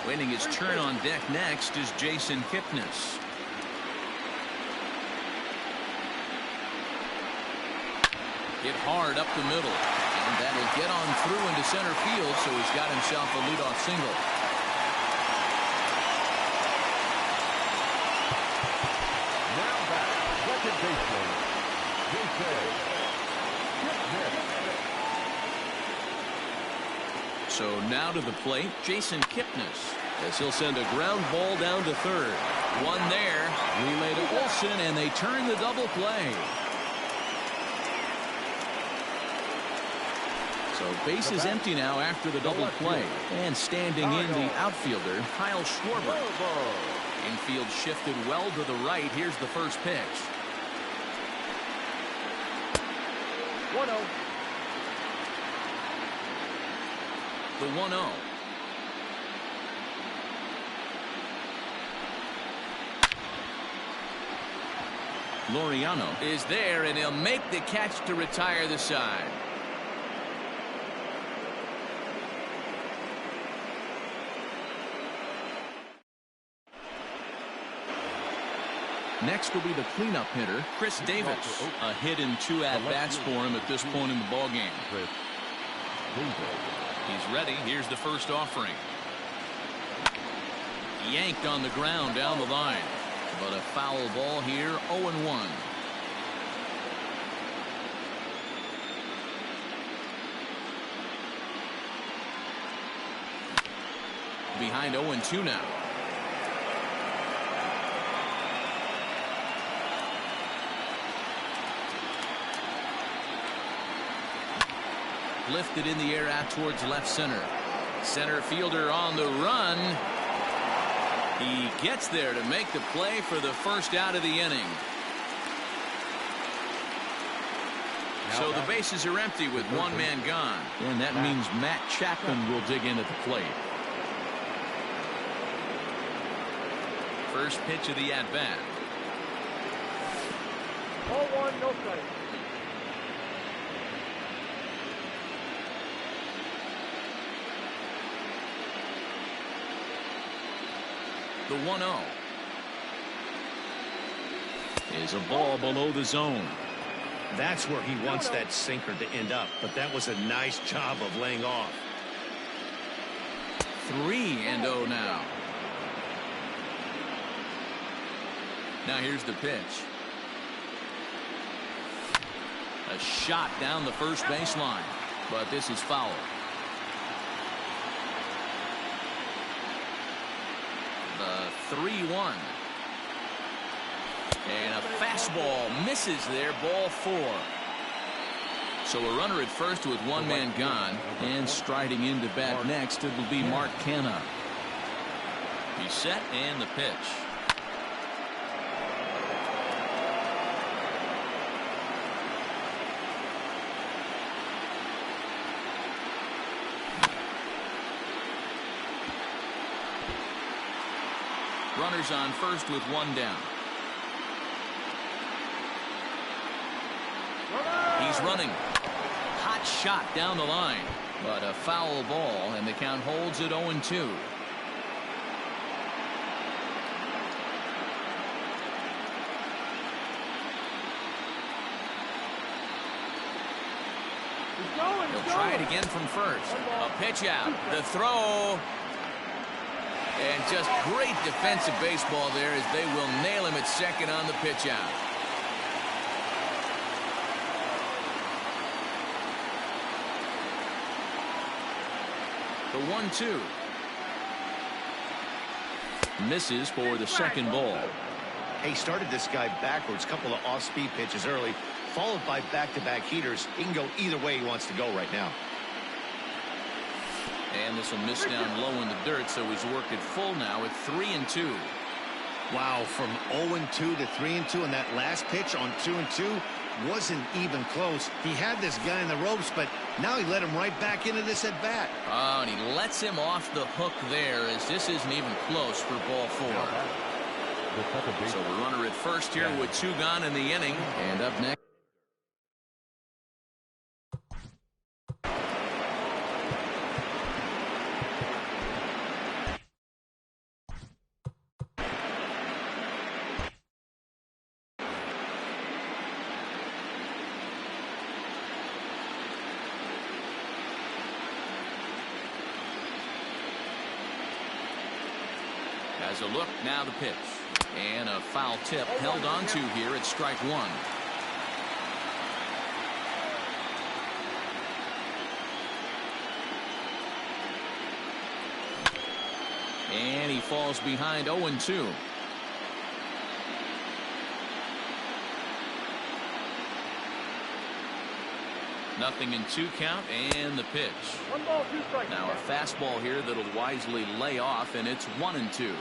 Waiting his turn on deck next is Jason Kipnis. Hit hard up the middle. And that'll get on through into center field, so he's got himself a leadoff single. Now back, second baseman, Jason Kipnis. So now to the plate, Jason Kipnis, as he'll send a ground ball down to third. One there, relay to Olson, and they turn the double play. So base is empty now after the double play. And standing in the outfielder, Kyle Schwarber. Infield shifted well to the right. Here's the first pitch. 1-0. The 1-0. Laureano is there, and he'll make the catch to retire the side. Next will be the cleanup hitter, Chris Davis. A hit in 2 at-bats for him at this point in the ballgame. He's ready. Here's the first offering. Yanked on the ground down the line. But a foul ball here, 0-1. Behind 0-2 now. Lifted in the air out towards left center. Center fielder on the run. He gets there to make the play for the first out of the inning. So the bases are empty with one man gone. And that means Matt Chapman will dig in at the plate. First pitch of the at-bat. 0-1, no strike. The 1-0 is a ball below the zone. That's where he wants that sinker to end up, but that was a nice job of laying off. 3-0 now. Now here's the pitch. A shot down the first baseline, but this is foul. The 3-1. And a fastball misses there, ball 4. So a runner at first with one man gone, and striding into bat next, it will be Mark Canha. He's set, and the pitch. Runners on first with one down. He's running. Hot shot down the line, but a foul ball, and the count holds at 0-2. He'll try it again from first. A pitch out. The throw. And just great defensive baseball there as they will nail him at second on the pitch out. The 1-2. Misses for the second ball. He started this guy backwards, couple of off-speed pitches early, followed by back-to-back heaters. He can go either way he wants to go right now. And this will miss down low in the dirt, so he's worked it full now at 3-2. Wow, from 0-2 to 3-2, and that last pitch on 2-2 wasn't even close. He had this guy in the ropes, but now he let him right back into this at bat. Oh, and he lets him off the hook there, as this isn't even close for ball 4. So the runner at first here with 2 gone in the inning, and up next. As a look, now the pitch. And a foul tip held on to here at strike 1. And he falls behind 0-2. Nothing in 2 count, and the pitch. 1 ball, 2 strikes. Now a fastball here that'll wisely lay off, and it's 1-2.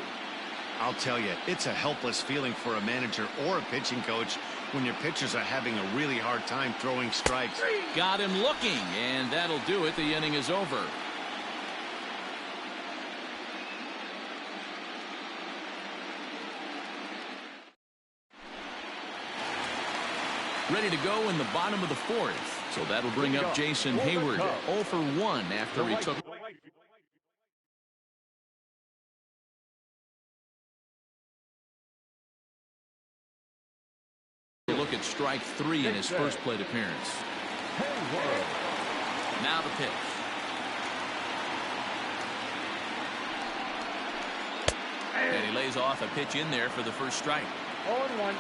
I'll tell you, it's a helpless feeling for a manager or a pitching coach when your pitchers are having a really hard time throwing strikes. Got him looking, and that'll do it. The inning is over. Ready to go in the bottom of the 4th. So that'll bring up Jason Hayward, 0 for 1 after he took Look at strike 3 in his first plate appearance. Now the pitch. And he lays off a pitch in there for the first strike. 0-1.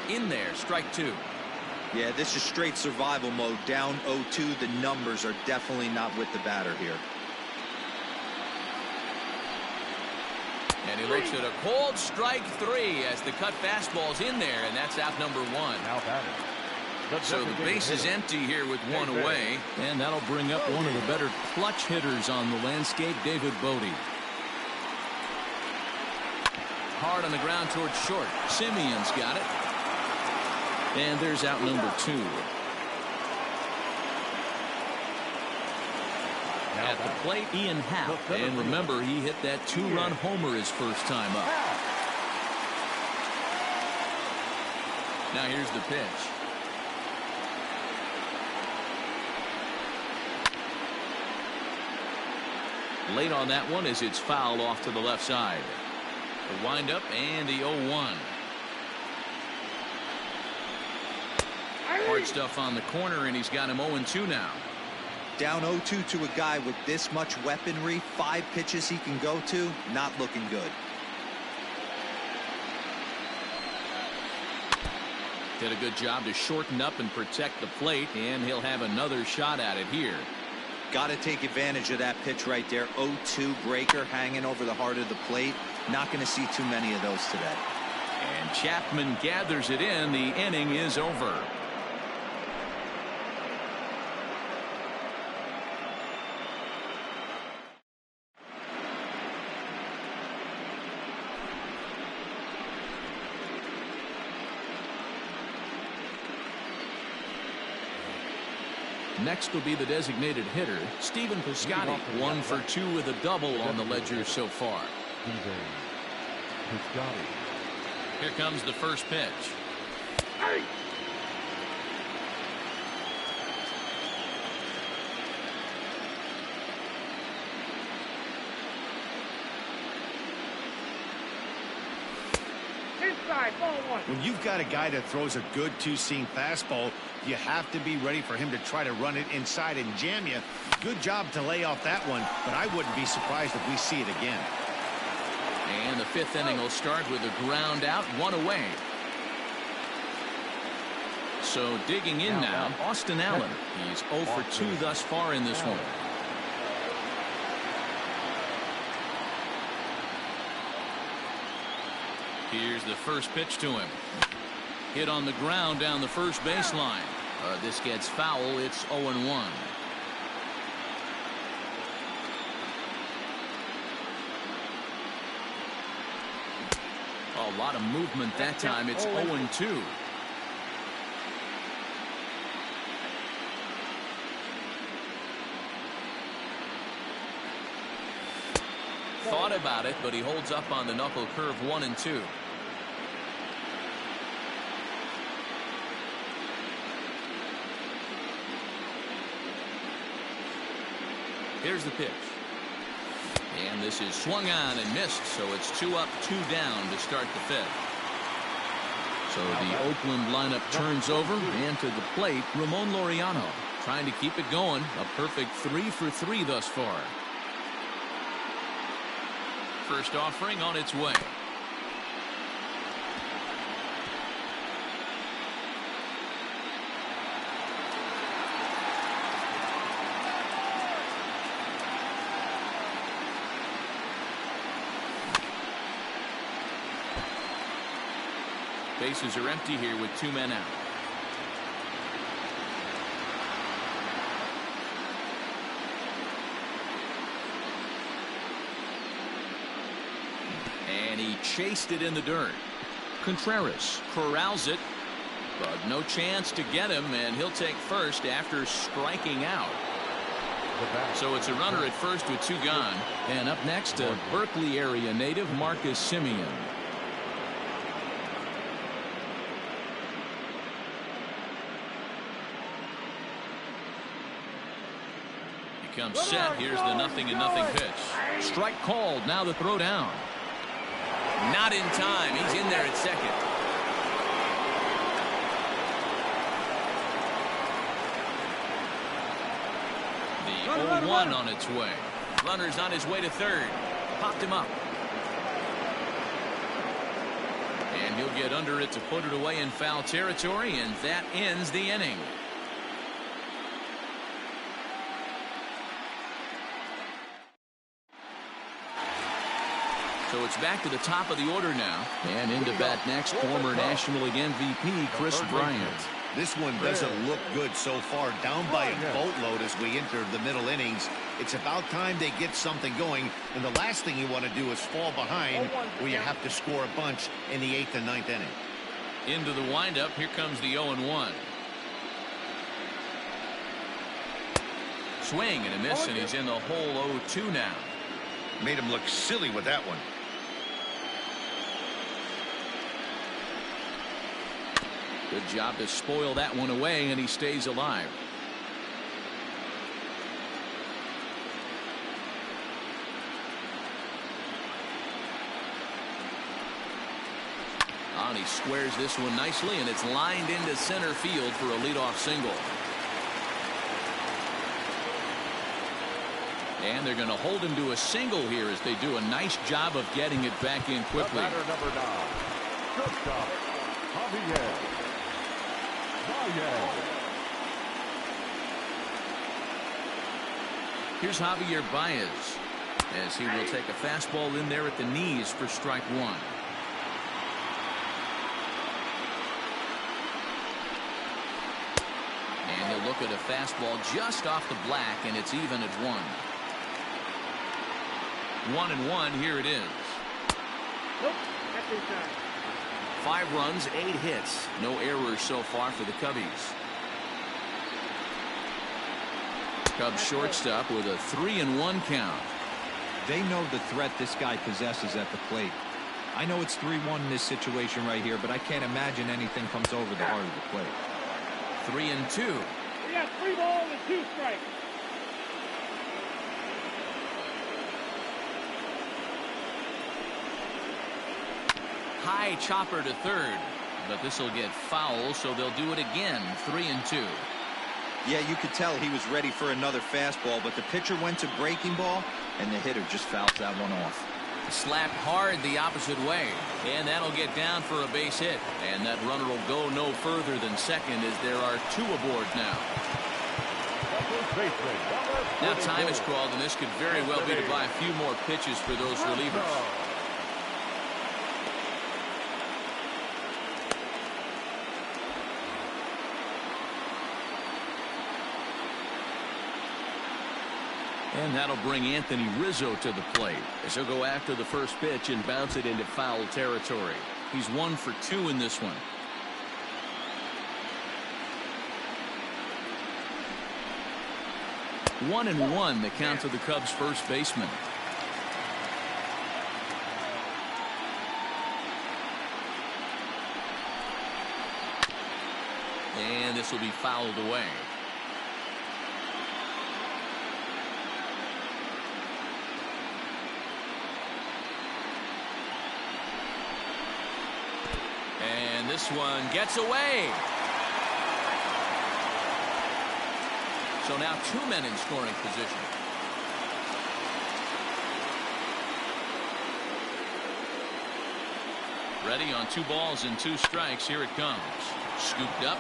In there, strike 2. Yeah, this is straight survival mode. Down 0-2. The numbers are definitely not with the batter here. And he looks at a cold strike 3 as the cut fastball's in there, and that's out number 1. Now batting. So the base is empty here with one away, and that'll bring up one of the better clutch hitters on the landscape, David Bodie. Hard on the ground towards short. Simeon's got it. And there's out number 2. At the plate, Ian Happ. And remember, he hit that 2-run homer his first time up. Now here's the pitch. Late on that one as it's fouled off to the left side. The windup and the 0-1. Hard stuff on the corner, and he's got him 0-2 now. Down 0-2 to a guy with this much weaponry, 5 pitches he can go to, not looking good. Did a good job to shorten up and protect the plate, and he'll have another shot at it here. Got to take advantage of that pitch right there. 0-2 breaker hanging over the heart of the plate. Not going to see too many of those today. And Chapman gathers it in. The inning is over. Next will be the designated hitter, Stephen Piscotty. 1 for 2 with a double on the ledger so far. Here comes the first pitch. Inside, ball 1. When you've got a guy that throws a good two-seam fastball, you have to be ready for him to try to run it inside and jam you. Good job to lay off that one, but I wouldn't be surprised if we see it again. And the 5th inning will start with a ground out, 1 away. So digging in now, Austin Allen. He's 0 for 2 thus far in this one. Here's the first pitch to him. Hit on the ground down the first baseline. This gets foul. It's 0-1. A lot of movement that time. It's 0-2. Thought about it, but he holds up on the knuckle curve. 1-2. Here's the pitch. And this is swung on and missed, so it's 2 up, 2 down to start the 5th. So the Oakland lineup turns over, and to the plate, Ramon Laureano trying to keep it going. A perfect 3 for 3 thus far. First offering on its way. Bases are empty here with 2 men out. And he chased it in the dirt. Contreras corrals it, but no chance to get him, and he'll take first after striking out. So it's a runner at first with 2 gone. And up next, a Berkeley area native, Marcus Simeon. comes set. Here's the 0-0 pitch. Strike called. Now the throw down. Not in time. He's in there at second. The 0-1 on its way. Runner's on his way to third. Popped him up. And he'll get under it to put it away in foul territory, and that ends the inning. So it's back to the top of the order now. And into bat next, former National League MVP Chris Bryant. This one doesn't look good so far. Down by a boatload as we enter the middle innings. It's about time they get something going. And the last thing you want to do is fall behind where you have to score a bunch in the 8th and 9th inning. Into the windup. Here comes the 0-1. Swing and a miss, and he's in the hole 0-2 now. Made him look silly with that one. Good job to spoil that one away, and he stays alive. And he squares this one nicely, and it's lined into center field for a leadoff single. And they're going to hold him to a single here as they do a nice job of getting it back in quickly. Batter number 9, shortstop, Javier. Here's Javier Baez as he will take a fastball in there at the knees for strike one. And he'll look at a fastball just off the black, and it's even at 1. 1-1. Here it is. Nope, that's inside. 5 runs, 8 hits. No errors so far for the Cubbies. Cubs shortstop with a 3-1 count. They know the threat this guy possesses at the plate. I know it's 3-1 in this situation right here, but I can't imagine anything comes over the heart of the plate. 3-2. We got 3 balls and 2 strikes. High chopper to third, but this will get foul, so they'll do it again. 3-2. Yeah, you could tell he was ready for another fastball, but the pitcher went to breaking ball, and the hitter just fouls that one off. Slapped hard the opposite way, and that'll get down for a base hit. And that runner will go no further than second as there are 2 aboard now. Now time is called, and this could very well be to buy a few more pitches for those relievers. And that'll bring Anthony Rizzo to the plate as he'll go after the first pitch and bounce it into foul territory. He's 1 for 2 in this one. One and one, the count to the Cubs' first baseman. And this will be fouled away. And this one gets away. So now 2 men in scoring position. Ready on 2 balls and 2 strikes. Here it comes. Scooped up.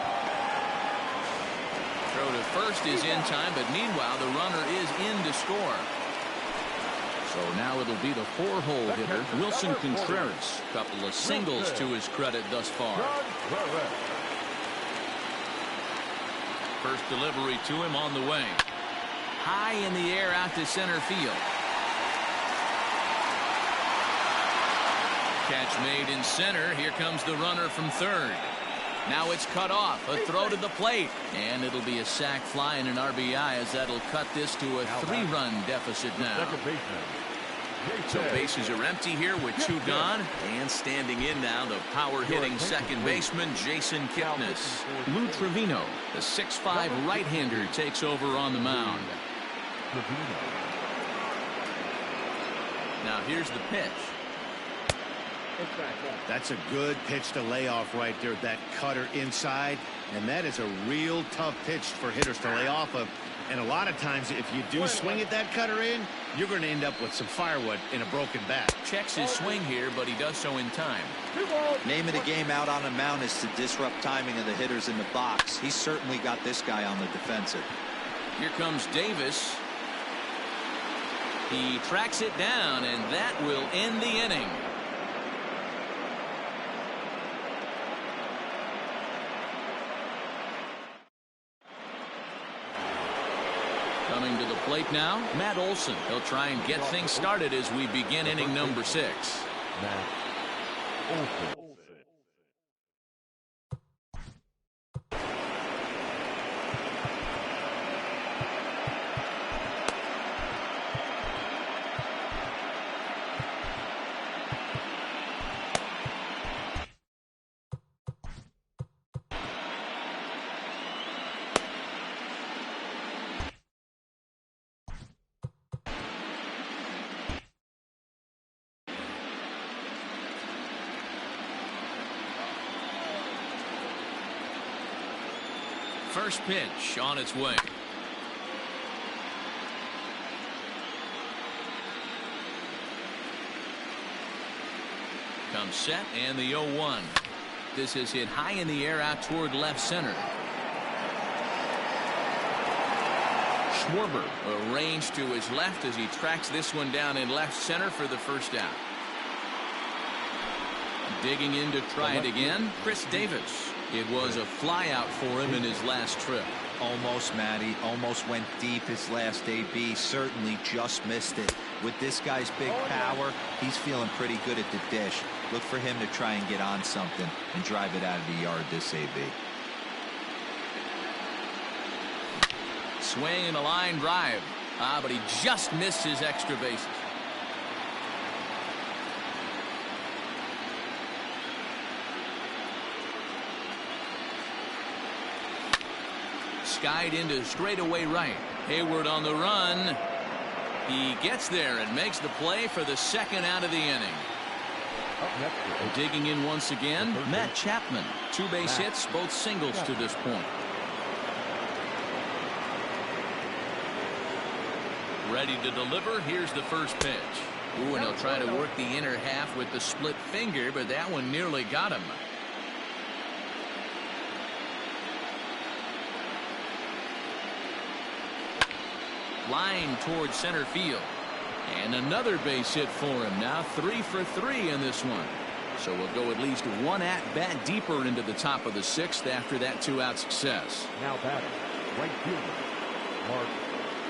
Throw to first is in time, but meanwhile the runner is in to score. So now it'll be the 4-hole hitter, Wilson Contreras. Couple of singles to his credit thus far. First delivery to him on the way. High in the air out to center field. Catch made in center. Here comes the runner from third. Now it's cut off. A throw to the plate. And it'll be a sac fly and an RBI as that'll cut this to a 3-run deficit now. So bases are empty here with 2 gone. And standing in now, the power-hitting second baseman, Jason Kipnis. Lou Trevino, the 6'5" right-hander, takes over on the mound. Trevino. Now here's the pitch. That's a good pitch to lay off right there. That cutter inside. And that is a real tough pitch for hitters to lay off of. And a lot of times, if you do swing at that cutter in, you're going to end up with some firewood in a broken bat. Checks his swing here, but he does so in time. Name of the game out on the mound is to disrupt timing of the hitters in the box. He's certainly got this guy on the defensive. Here comes Davis. He tracks it down, and that will end the inning. Coming to the plate now, Matt Olson. He'll try and get things started as we begin inning number 6. Matt Olson. First pitch on its way. Comes set and the 0-1. This is hit high in the air out toward left center. Schwarber arranged to his left as he tracks this one down in left center for the first out. Digging in to try it again, Chris Davis. It was a fly out for him in his last trip. Almost, Matty. Almost went deep his last AB. Certainly just missed it. With this guy's big power, he's feeling pretty good at the dish. Look for him to try and get on something and drive it out of the yard this AB. Swing and a line drive. But he just missed his extra bases. Skied into straightaway right. Hayward on the run. He gets there and makes the play for the second out of the inning. Digging in once again, Matt Chapman. 2 base hits, both singles to this point. Ready to deliver. Here's the first pitch. Ooh, and he'll try to work the inner half with the split finger, but that one nearly got him. Line towards center field. And another base hit for him. Now 3 for 3 in this one. So we'll go at least one at-bat deeper into the top of the 6th after that 2-out success. Now batting, right fielder, Mark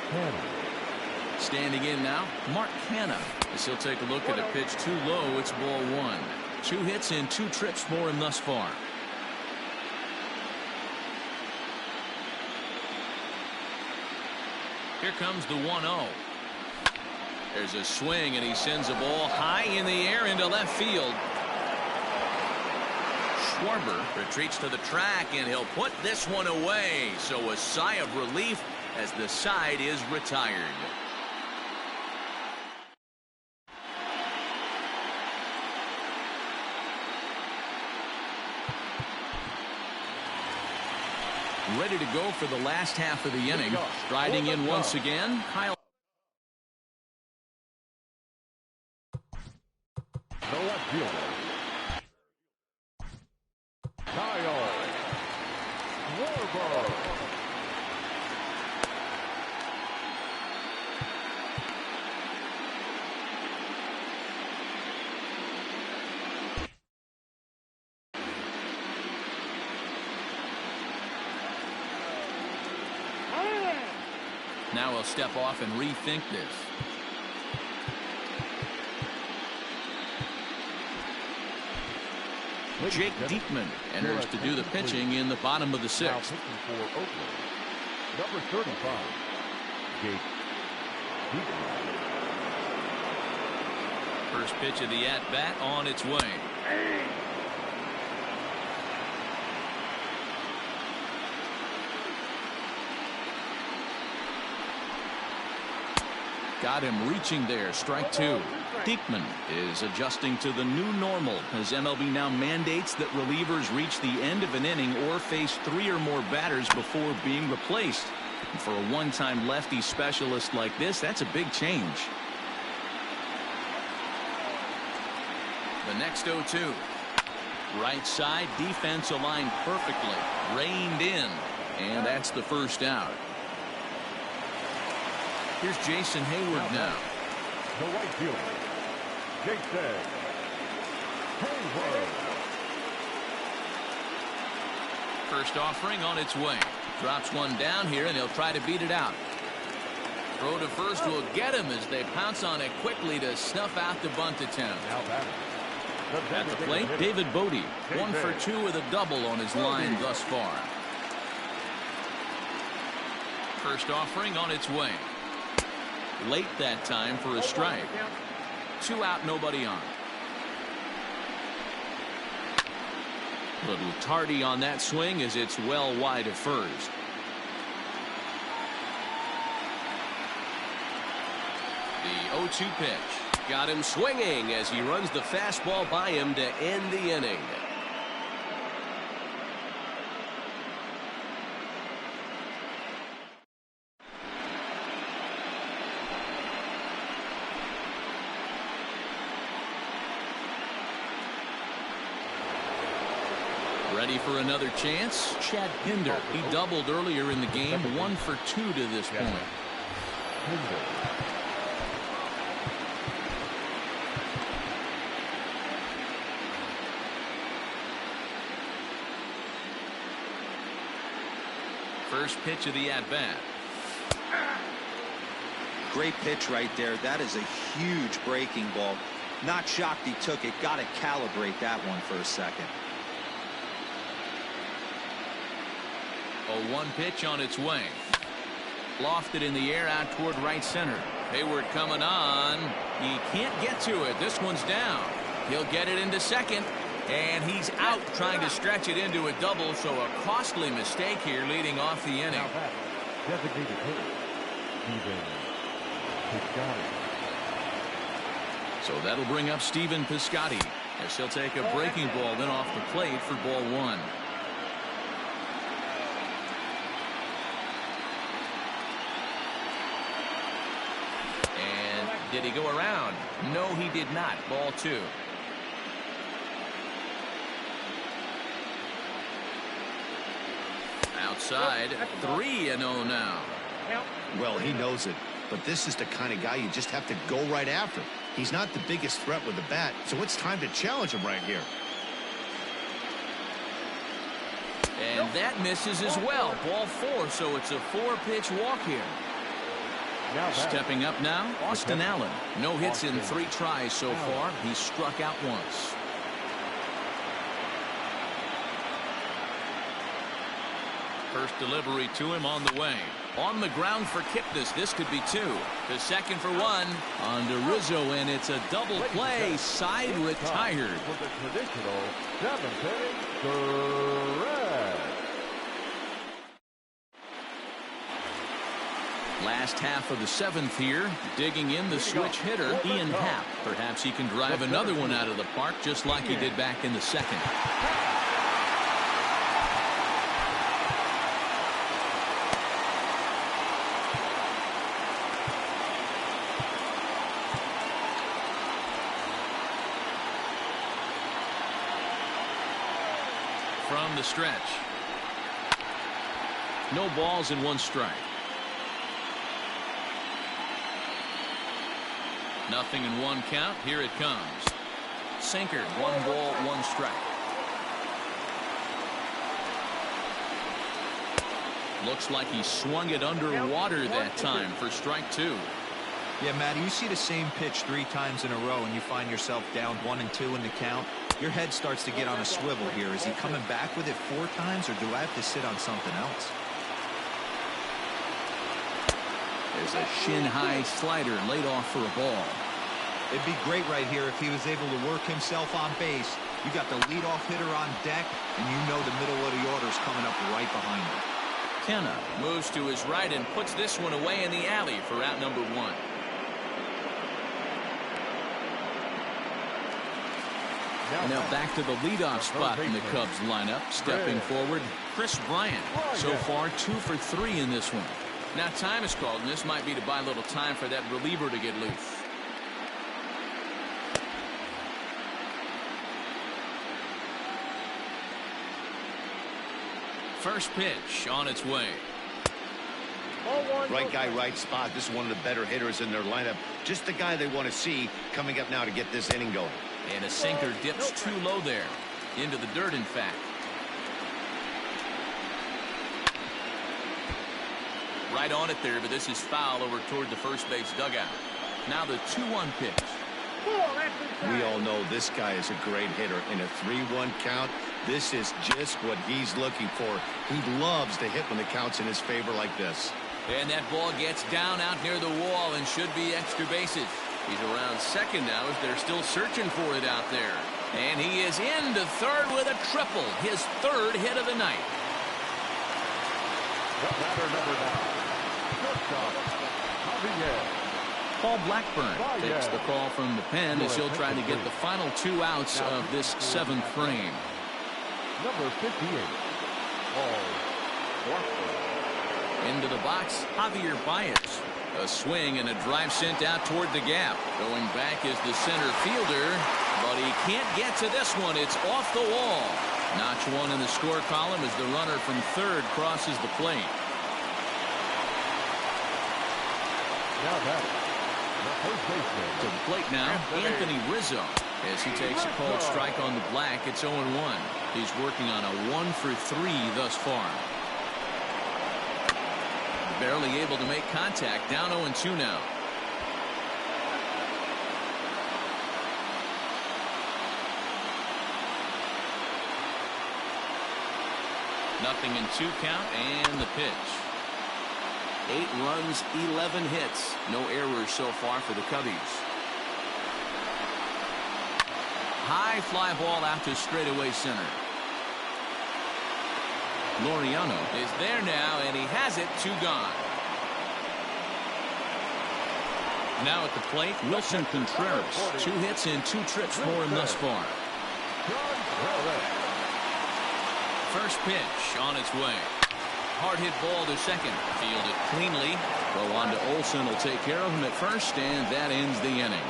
Canha. Standing in now, Mark Canha. As he'll take a look at a pitch too low, it's ball 1. 2 hits and 2 trips for him thus far. Here comes the 1-0. There's a swing, and he sends a ball high in the air into left field. Schwarber retreats to the track, and he'll put this one away. So a sigh of relief as the side is retired. Ready to go for the last half of the inning. Striding in once again, Kyle. The left fielder, Kyle Schwarber. Now he'll step off and rethink this. Jake Diekman enters to do the pitching in the bottom of the 6th. Now pitching for Oakland, number 35, Jake Diekman. First pitch of the at-bat on its way. Got him reaching there. Strike two. Diekman is adjusting to the new normal as MLB now mandates that relievers reach the end of an inning or face 3 or more batters before being replaced. And for a one-time lefty specialist like this, that's a big change. The next 0-2. Right side defense aligned perfectly. Reined in. And that's the first out. Here's Jason Hayward now. The right fielder, Jason Hayward. First offering on its way. Drops one down here, and he'll try to beat it out. Throw to first will get him as they pounce on it quickly to snuff out the bunt attempt. At the plate, David Bodie, 1 for 2 with a double on his line thus far. First offering on its way. Late that time for a strike. 2 out, nobody on. Little tardy on that swing as it's well wide of first. The 0-2 pitch. Got him swinging as he runs the fastball by him to end the inning. Ready for another chance? Chad Pinder. He doubled earlier in the game. 1 for 2 to this point. First pitch of the at-bat. Great pitch right there. That is a huge breaking ball. Not shocked he took it. Got to calibrate that one for a second. 0-1 pitch on its way. Lofted in the air out toward right center. Hayward coming on. He can't get to it. This one's down. He'll get it into second. And he's out trying to stretch it into a double. So a costly mistake here leading off the inning. Designated hitter, Stephen Piscotty. So that'll bring up Stephen Piscotty as he'll take a breaking ball then off the plate for ball 1. Did he go around? No, he did not. Ball 2. Outside, 3-0 now. Well, he knows it, but this is the kind of guy you just have to go right after. He's not the biggest threat with the bat, so it's time to challenge him right here. And that misses as well. Ball 4, so it's a 4-pitch walk here. Stepping up now, Austin Allen. No hits in 3 tries so far. He's struck out once. First delivery to him on the way. On the ground for Kipnis. This could be 2. The second for 1 on to Rizzo, and it's a double play. Side retired. For the traditional 7th inning, correct. Last half of the 7th here. Digging in the switch hitter, Ian Happ. Perhaps he can drive another one out of the park just like he did back in the 2nd. From the stretch. No balls and 1 strike. Nothing in 1 count. Here it comes. Sinker. 1 ball, 1 strike. Looks like he swung it underwater that time for strike 2. Yeah, Matt, you see the same pitch 3 times in a row and you find yourself down 1 and 2 in the count. Your head starts to get on a swivel here. Is he coming back with it 4 times, or do I have to sit on something else? There's a shin-high slider laid off for a ball. It'd be great right here if he was able to work himself on base. You got the leadoff hitter on deck, and you know the middle of the order is coming up right behind him. Kenna moves to his right and puts this one away in the alley for out number 1. Now back to the leadoff spot in the Cubs lineup. Stepping forward, Chris Bryant. So far 2 for 3 in this one. Now time is called, and this might be to buy a little time for that reliever to get loose. First pitch on its way. Right guy, right spot. This is one of the better hitters in their lineup. Just the guy they want to see coming up now to get this inning going. And a sinker dips too low there. Into the dirt, in fact. Right on it there, but this is foul over toward the first base dugout. Now the 2-1 pitch. We all know this guy is a great hitter. In a 3-1 count, this is just what he's looking for. He loves to hit when the count's in his favor like this. And that ball gets down out near the wall and should be extra bases. He's around second now as they're still searching for it out there. And he is into third with a triple. His third hit of the night. Batter number 9. Shortstop, Javier. Paul Blackburn takes the call from the pen as he'll try to get the final 2 outs of this 7th frame. Number 58, Paul Blackburn. Into the box, Javier Baez. A swing and a drive sent out toward the gap. Going back is the center fielder, but he can't get to this one. It's off the wall. Notch 1 in the score column as the runner from third crosses the plate. Now batting, the first baseman. To the plate now, Anthony Rizzo. As he takes a called strike on the black, it's 0-1. He's working on a 1 for 3 thus far. Barely able to make contact. Down 0-2 now. Nothing in 2 count, and the pitch. 8 runs, 11 hits. No errors so far for the Cubbies. High fly ball out to straightaway center. Laureano is there now, and he has it. 2 gone. Now at the plate, Wilson Contreras. 2 hits and 2 trips for him thus far. First pitch on its way. Hard hit ball to second. Fielded cleanly. Go on to Olsen. Will take care of him at first, and that ends the inning.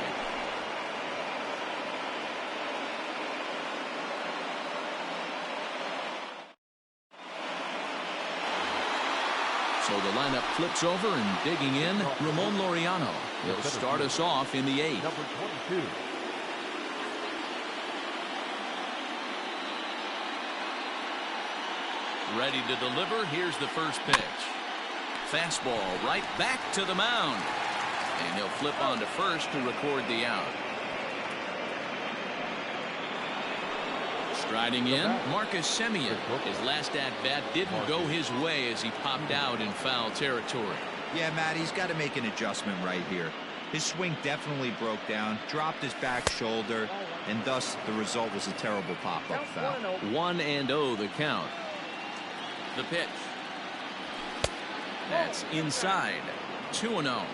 So the lineup flips over, and digging in, Ramon Laureano. He'll start us off in the 8th. Number 22. Ready to deliver. Here's the first pitch. Fastball right back to the mound. And he'll flip on to first to record the out. Striding in, Marcus Semien. His last at-bat didn't go his way as he popped out in foul territory. Yeah, Matt, he's got to make an adjustment right here. His swing definitely broke down, dropped his back shoulder, and thus the result was a terrible pop-up foul. 1-0 the count. The pitch. That's inside. 2-0.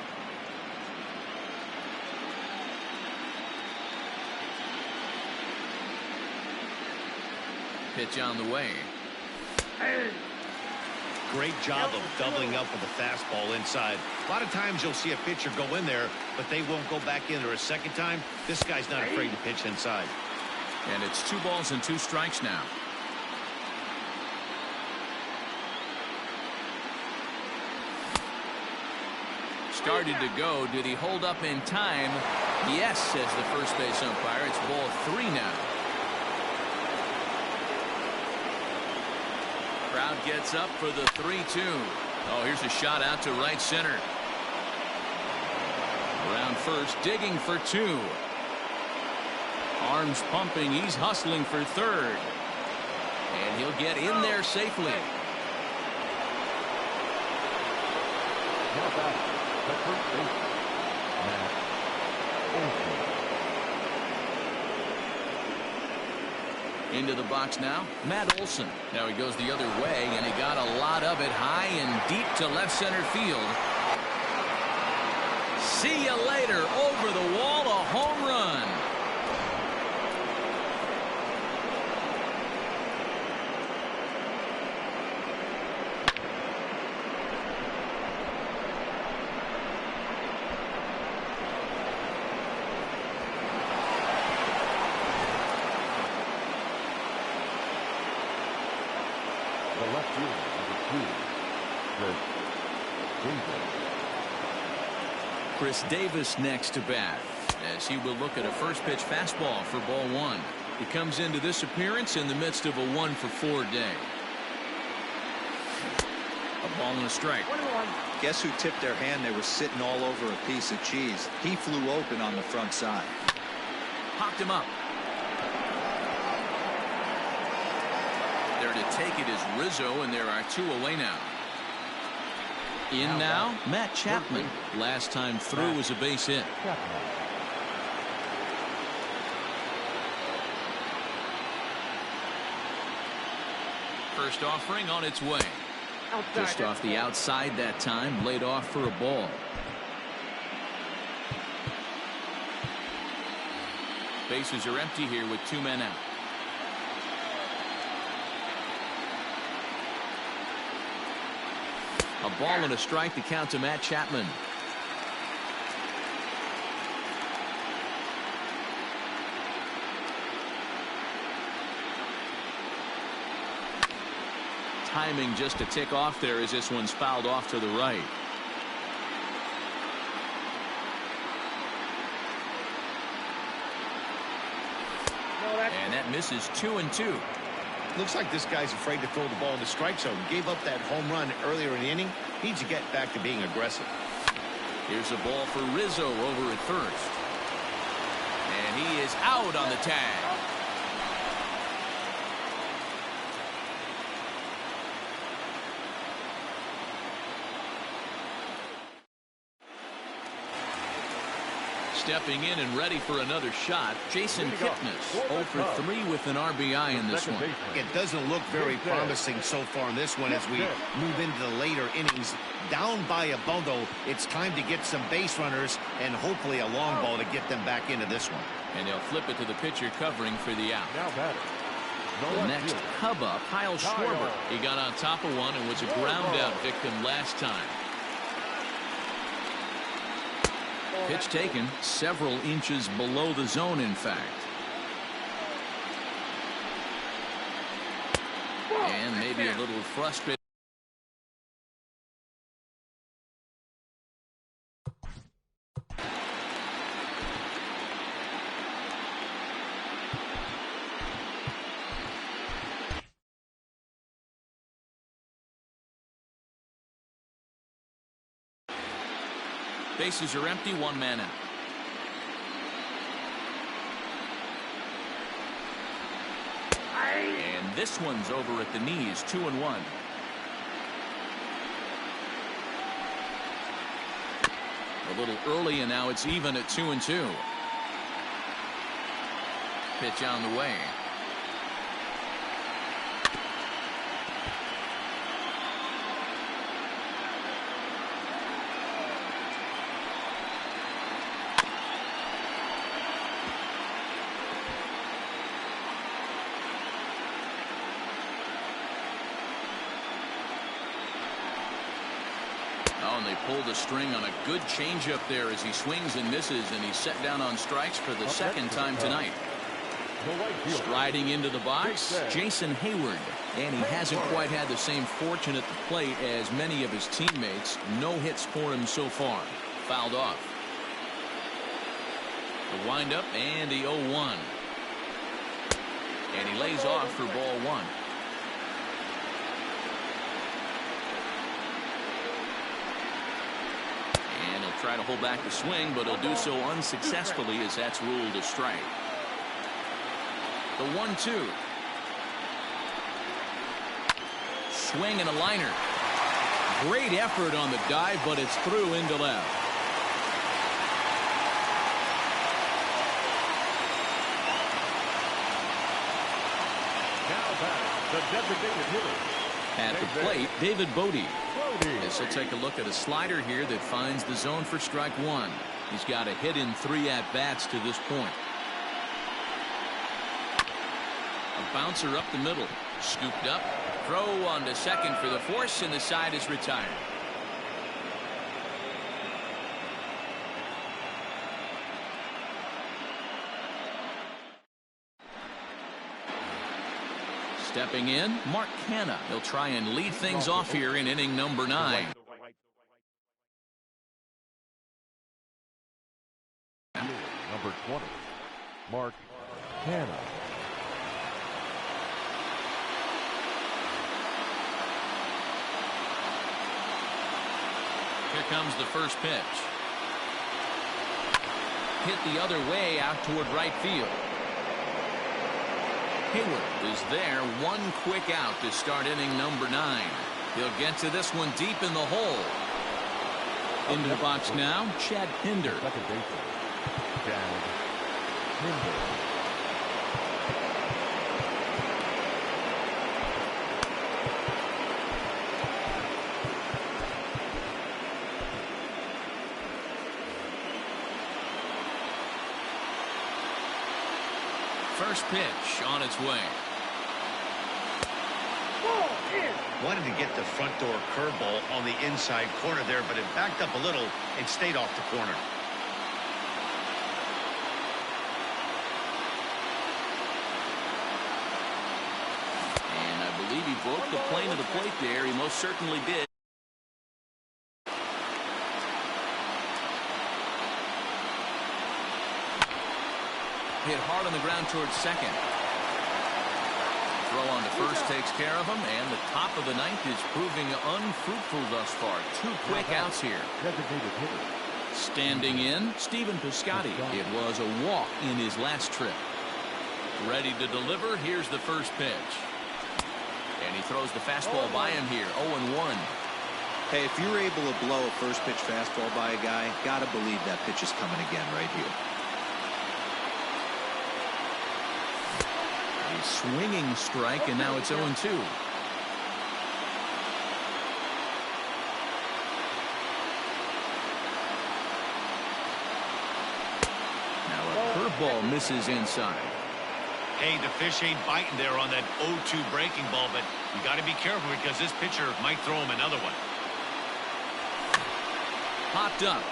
Pitch on the way. Great job of doubling up with a fastball inside. A lot of times you'll see a pitcher go in there, but they won't go back in there a second time. This guy's not afraid to pitch inside. And it's 2 balls and 2 strikes now. Started to go. Did he hold up in time? Yes, says the first base umpire. It's ball 3 now. Crowd gets up for the 3-2. Oh, here's a shot out to right center. Around first, digging for 2. Arms pumping. He's hustling for third. And he'll get in there safely. Now back, the first baseman, Matt Olson. Into the box now, Matt Olson. Now he goes the other way, and he got a lot of it high and deep to left center field. See you later. Over the wall, a home run. 6, Davis. Chris Davis next to bat, as he will look at a first pitch fastball for ball one. He comes into this appearance in the midst of a 1-for-4 day. A ball and a strike. Guess who tipped their hand? They were sitting all over a piece of cheese. He flew open on the front side. Popped him up. There to take it is Rizzo, and there are 2 away now. In now, Matt Chapman. Last time through was a base hit. First offering on its way. Just off the outside that time, laid off for a ball. Bases are empty here with 2 men out. A ball and a strike to count to Matt Chapman. Timing just a tick off there as this one's fouled off to the right. And that misses 2-2. Looks like this guy's afraid to throw the ball in the strike zone. Gave up that home run earlier in the inning. Needs to get back to being aggressive. Here's a ball for Rizzo over at first. And he is out on the tag. Stepping in and ready for another shot, Jason Kipnis, 0 for 3 with an RBI in this one. It doesn't look very promising so far in this one as we move into the later innings. Down by a bundle, it's time to get some base runners and hopefully a long ball to get them back into this one. And they'll flip it to the pitcher covering for the out. Now batter. The next Cub up, Kyle Schwarber. He got on top of one and was a ground out victim last time. Pitch taken several inches below the zone, in fact. And maybe a little frustrated. Bases are empty, 1 man out. And this one's over at the knees, 2-1. A little early, and now it's even at 2-2. Pitch on the way. And they pull the string on a good changeup there as he swings and misses, and he's set down on strikes for the second time tonight. Striding into the box, Jason Hayward, and he hasn't quite had the same fortune at the plate as many of his teammates. No hits for him so far. Fouled off. The windup and the 0-1. And he lays off for ball 1. Try to hold back the swing, but he'll do so unsuccessfully as that's ruled a strike. The 1-2. Swing and a liner. Great effort on the dive, but it's through into left. Now back, the designated hitter. At the plate, David Bodie. This will take a look at a slider here that finds the zone for strike 1. He's got a hit in 3 at-bats to this point. A bouncer up the middle. Scooped up. Throw on to second for the force, and the side is retired. Stepping in, Mark Hanna. He'll try and lead things off here in inning number 9. Number 20, Mark Hanna. Here comes the first pitch. Hit the other way out toward right field. Hayward is there, one quick out to start inning number 9. He'll get to this one deep in the hole. Into the box now, Chad Pinder. Second baseman, Chad Pinder. First pitch on its way. Wanted to get the front door curveball on the inside corner there, but it backed up a little and stayed off the corner. And I believe he broke the plane of the plate there. He most certainly did. Hit hard on the ground towards second. Throw on to first takes care of him, and the top of the 9th is proving unfruitful thus far. 2 quick outs here. Standing in, Stephen Piscotty. It was a walk in his last trip. Ready to deliver. Here's the first pitch. And he throws the fastball by him here. 0-1. Hey, if you're able to blow a first pitch fastball by a guy, gotta believe that pitch is coming again right here. Swinging strike, and now it's 0-2. Now a curveball misses inside. Hey, the fish ain't biting there on that 0-2 breaking ball, but you got to be careful because this pitcher might throw him another one. Popped up.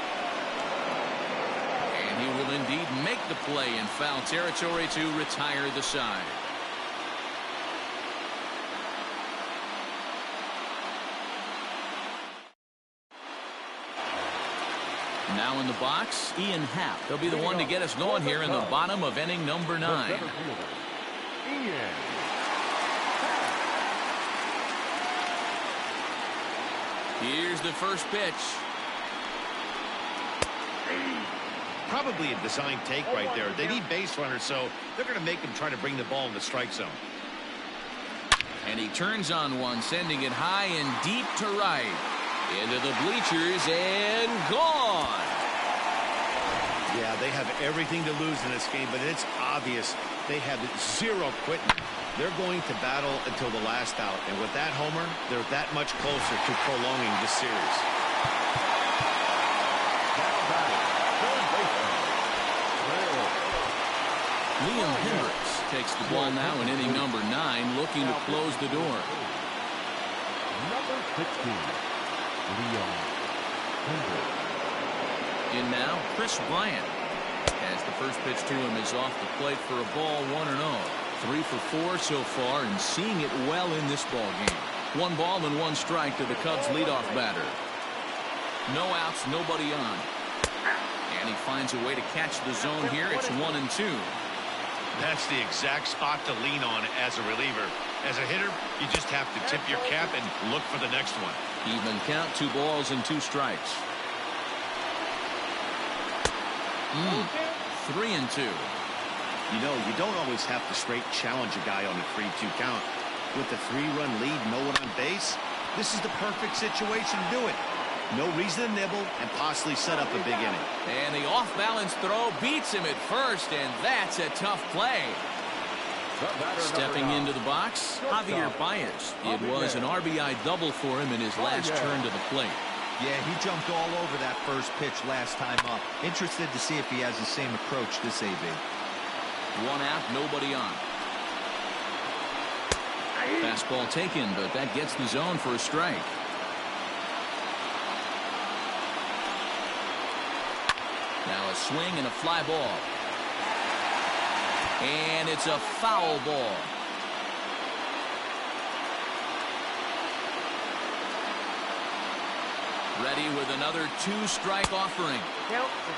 And he will indeed make the play in foul territory to retire the side. Now in the box, Ian Happ. He'll be the one to get us going here in the bottom of inning number 9. Here's the first pitch. Probably a design take right there. They need base runners, so they're going to make him try to bring the ball in the strike zone. And he turns on one, sending it high and deep to right. Into the bleachers and gone. Yeah, they have everything to lose in this game, but it's obvious they have zero quitting. They're going to battle until the last out, and with that homer, they're that much closer to prolonging this series. Liam Hendricks takes the ball now in inning number 9, looking to close the door. Number 16, Liam Hendricks. In now, Chris Bryant. As the first pitch to him is off the plate for a ball, 1-0. 3 for 4 so far, and seeing it well in this ball game. 1 ball and 1 strike to the Cubs leadoff batter. No outs, nobody on. And he finds a way to catch the zone here. It's 1-2. That's the exact spot to lean on as a reliever. As a hitter, you just have to tip your cap and look for the next one. Even count, 2 balls and 2 strikes. 3-2. You know, you don't always have to straight challenge a guy on a 3-2 count. With the 3-run lead, no one on base, this is the perfect situation to do it. No reason to nibble and possibly set up a big inning. And the off-balance throw beats him at first, and that's a tough play. Stepping into the box, Javier Baez. It was an RBI double for him in his last turn to the plate. Yeah, he jumped all over that first pitch last time up. Interested to see if he has the same approach this AB. 1 out, nobody on. Fastball taken, but that gets the zone for a strike. Now a swing and a fly ball. And it's a foul ball. Ready with another 2-strike offering.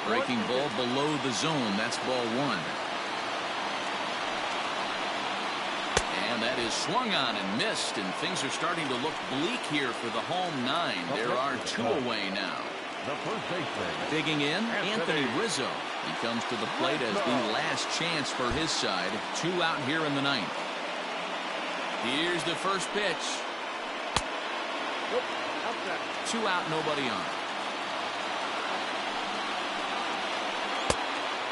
Breaking ball below the zone. That's ball 1. And that is swung on and missed, and things are starting to look bleak here for the home 9. There are 2 away now. The first baseman. Digging in, Anthony Rizzo. He comes to the plate as the last chance for his side. 2 out here in the 9th. Here's the first pitch. 2 out, nobody on.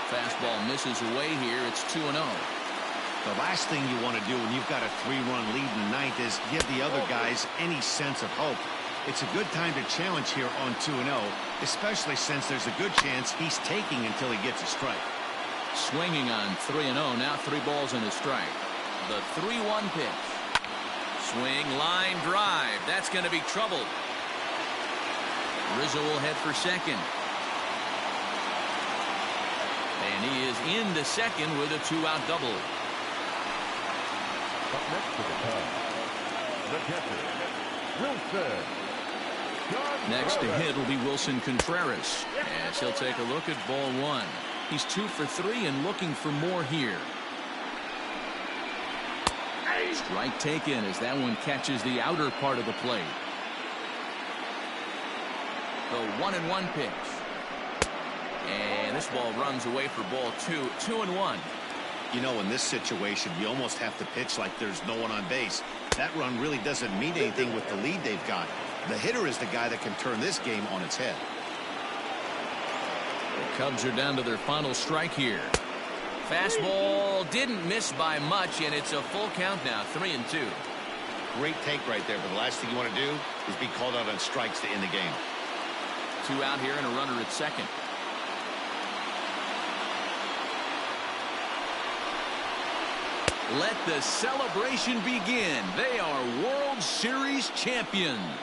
Fastball misses away here. It's 2-0. The last thing you want to do when you've got a 3-run lead in the 9th is give the other guys any sense of hope. It's a good time to challenge here on 2-0, especially since there's a good chance he's taking until he gets a strike. Swinging on 3-0. Now 3 balls and a strike. The 3-1 pitch. Swing, line drive. That's going to be trouble. Rizzo will head for second. And he is into second with a 2-out double. Up next to the Cubs, the catcher, Wilson. Next to hit will be Wilson Contreras, as he'll take a look at ball 1. He's 2 for 3 and looking for more here. Strike taken as that one catches the outer part of the plate. The 1-1 pitch. And this ball runs away for ball 2. 2-1. You know, in this situation, you almost have to pitch like there's no one on base. That run really doesn't mean anything with the lead they've got. The hitter is the guy that can turn this game on its head. The Cubs are down to their final strike here. Fastball didn't miss by much, and it's a full count now. 3-2. Great take right there, but the last thing you want to do is be called out on strikes to end the game. 2 out here and a runner at second. Let the celebration begin. They are World Series champions.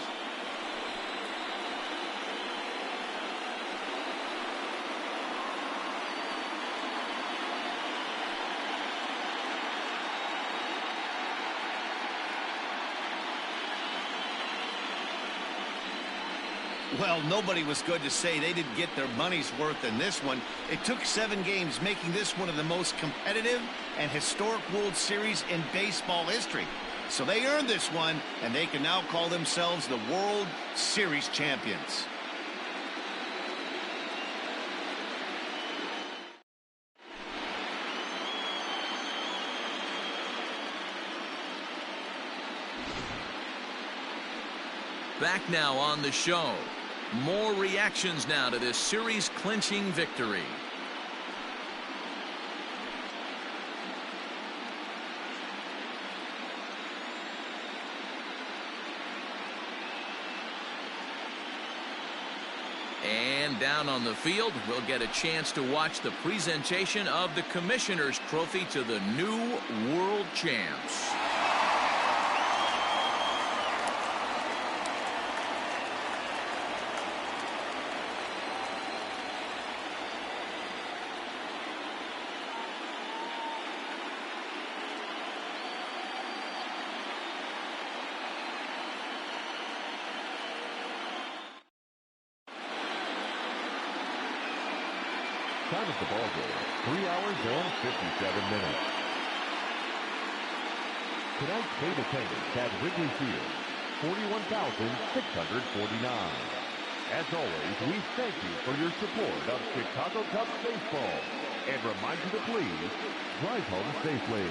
Well, nobody was good to say they didn't get their money's worth in this one. It took 7 games, making this one of the most competitive and historic World Series in baseball history. So they earned this one, and they can now call themselves the World Series champions. Back now on the show. More reactions now to this series-clinching victory. And down on the field, we'll get a chance to watch the presentation of the Commissioner's Trophy to the new world champs. Time at the ball game, 3 hours and 57 minutes. Tonight's paid attendance at Wrigley Field, 41,649. As always, we thank you for your support of Chicago Cubs baseball and remind you to please drive home safely.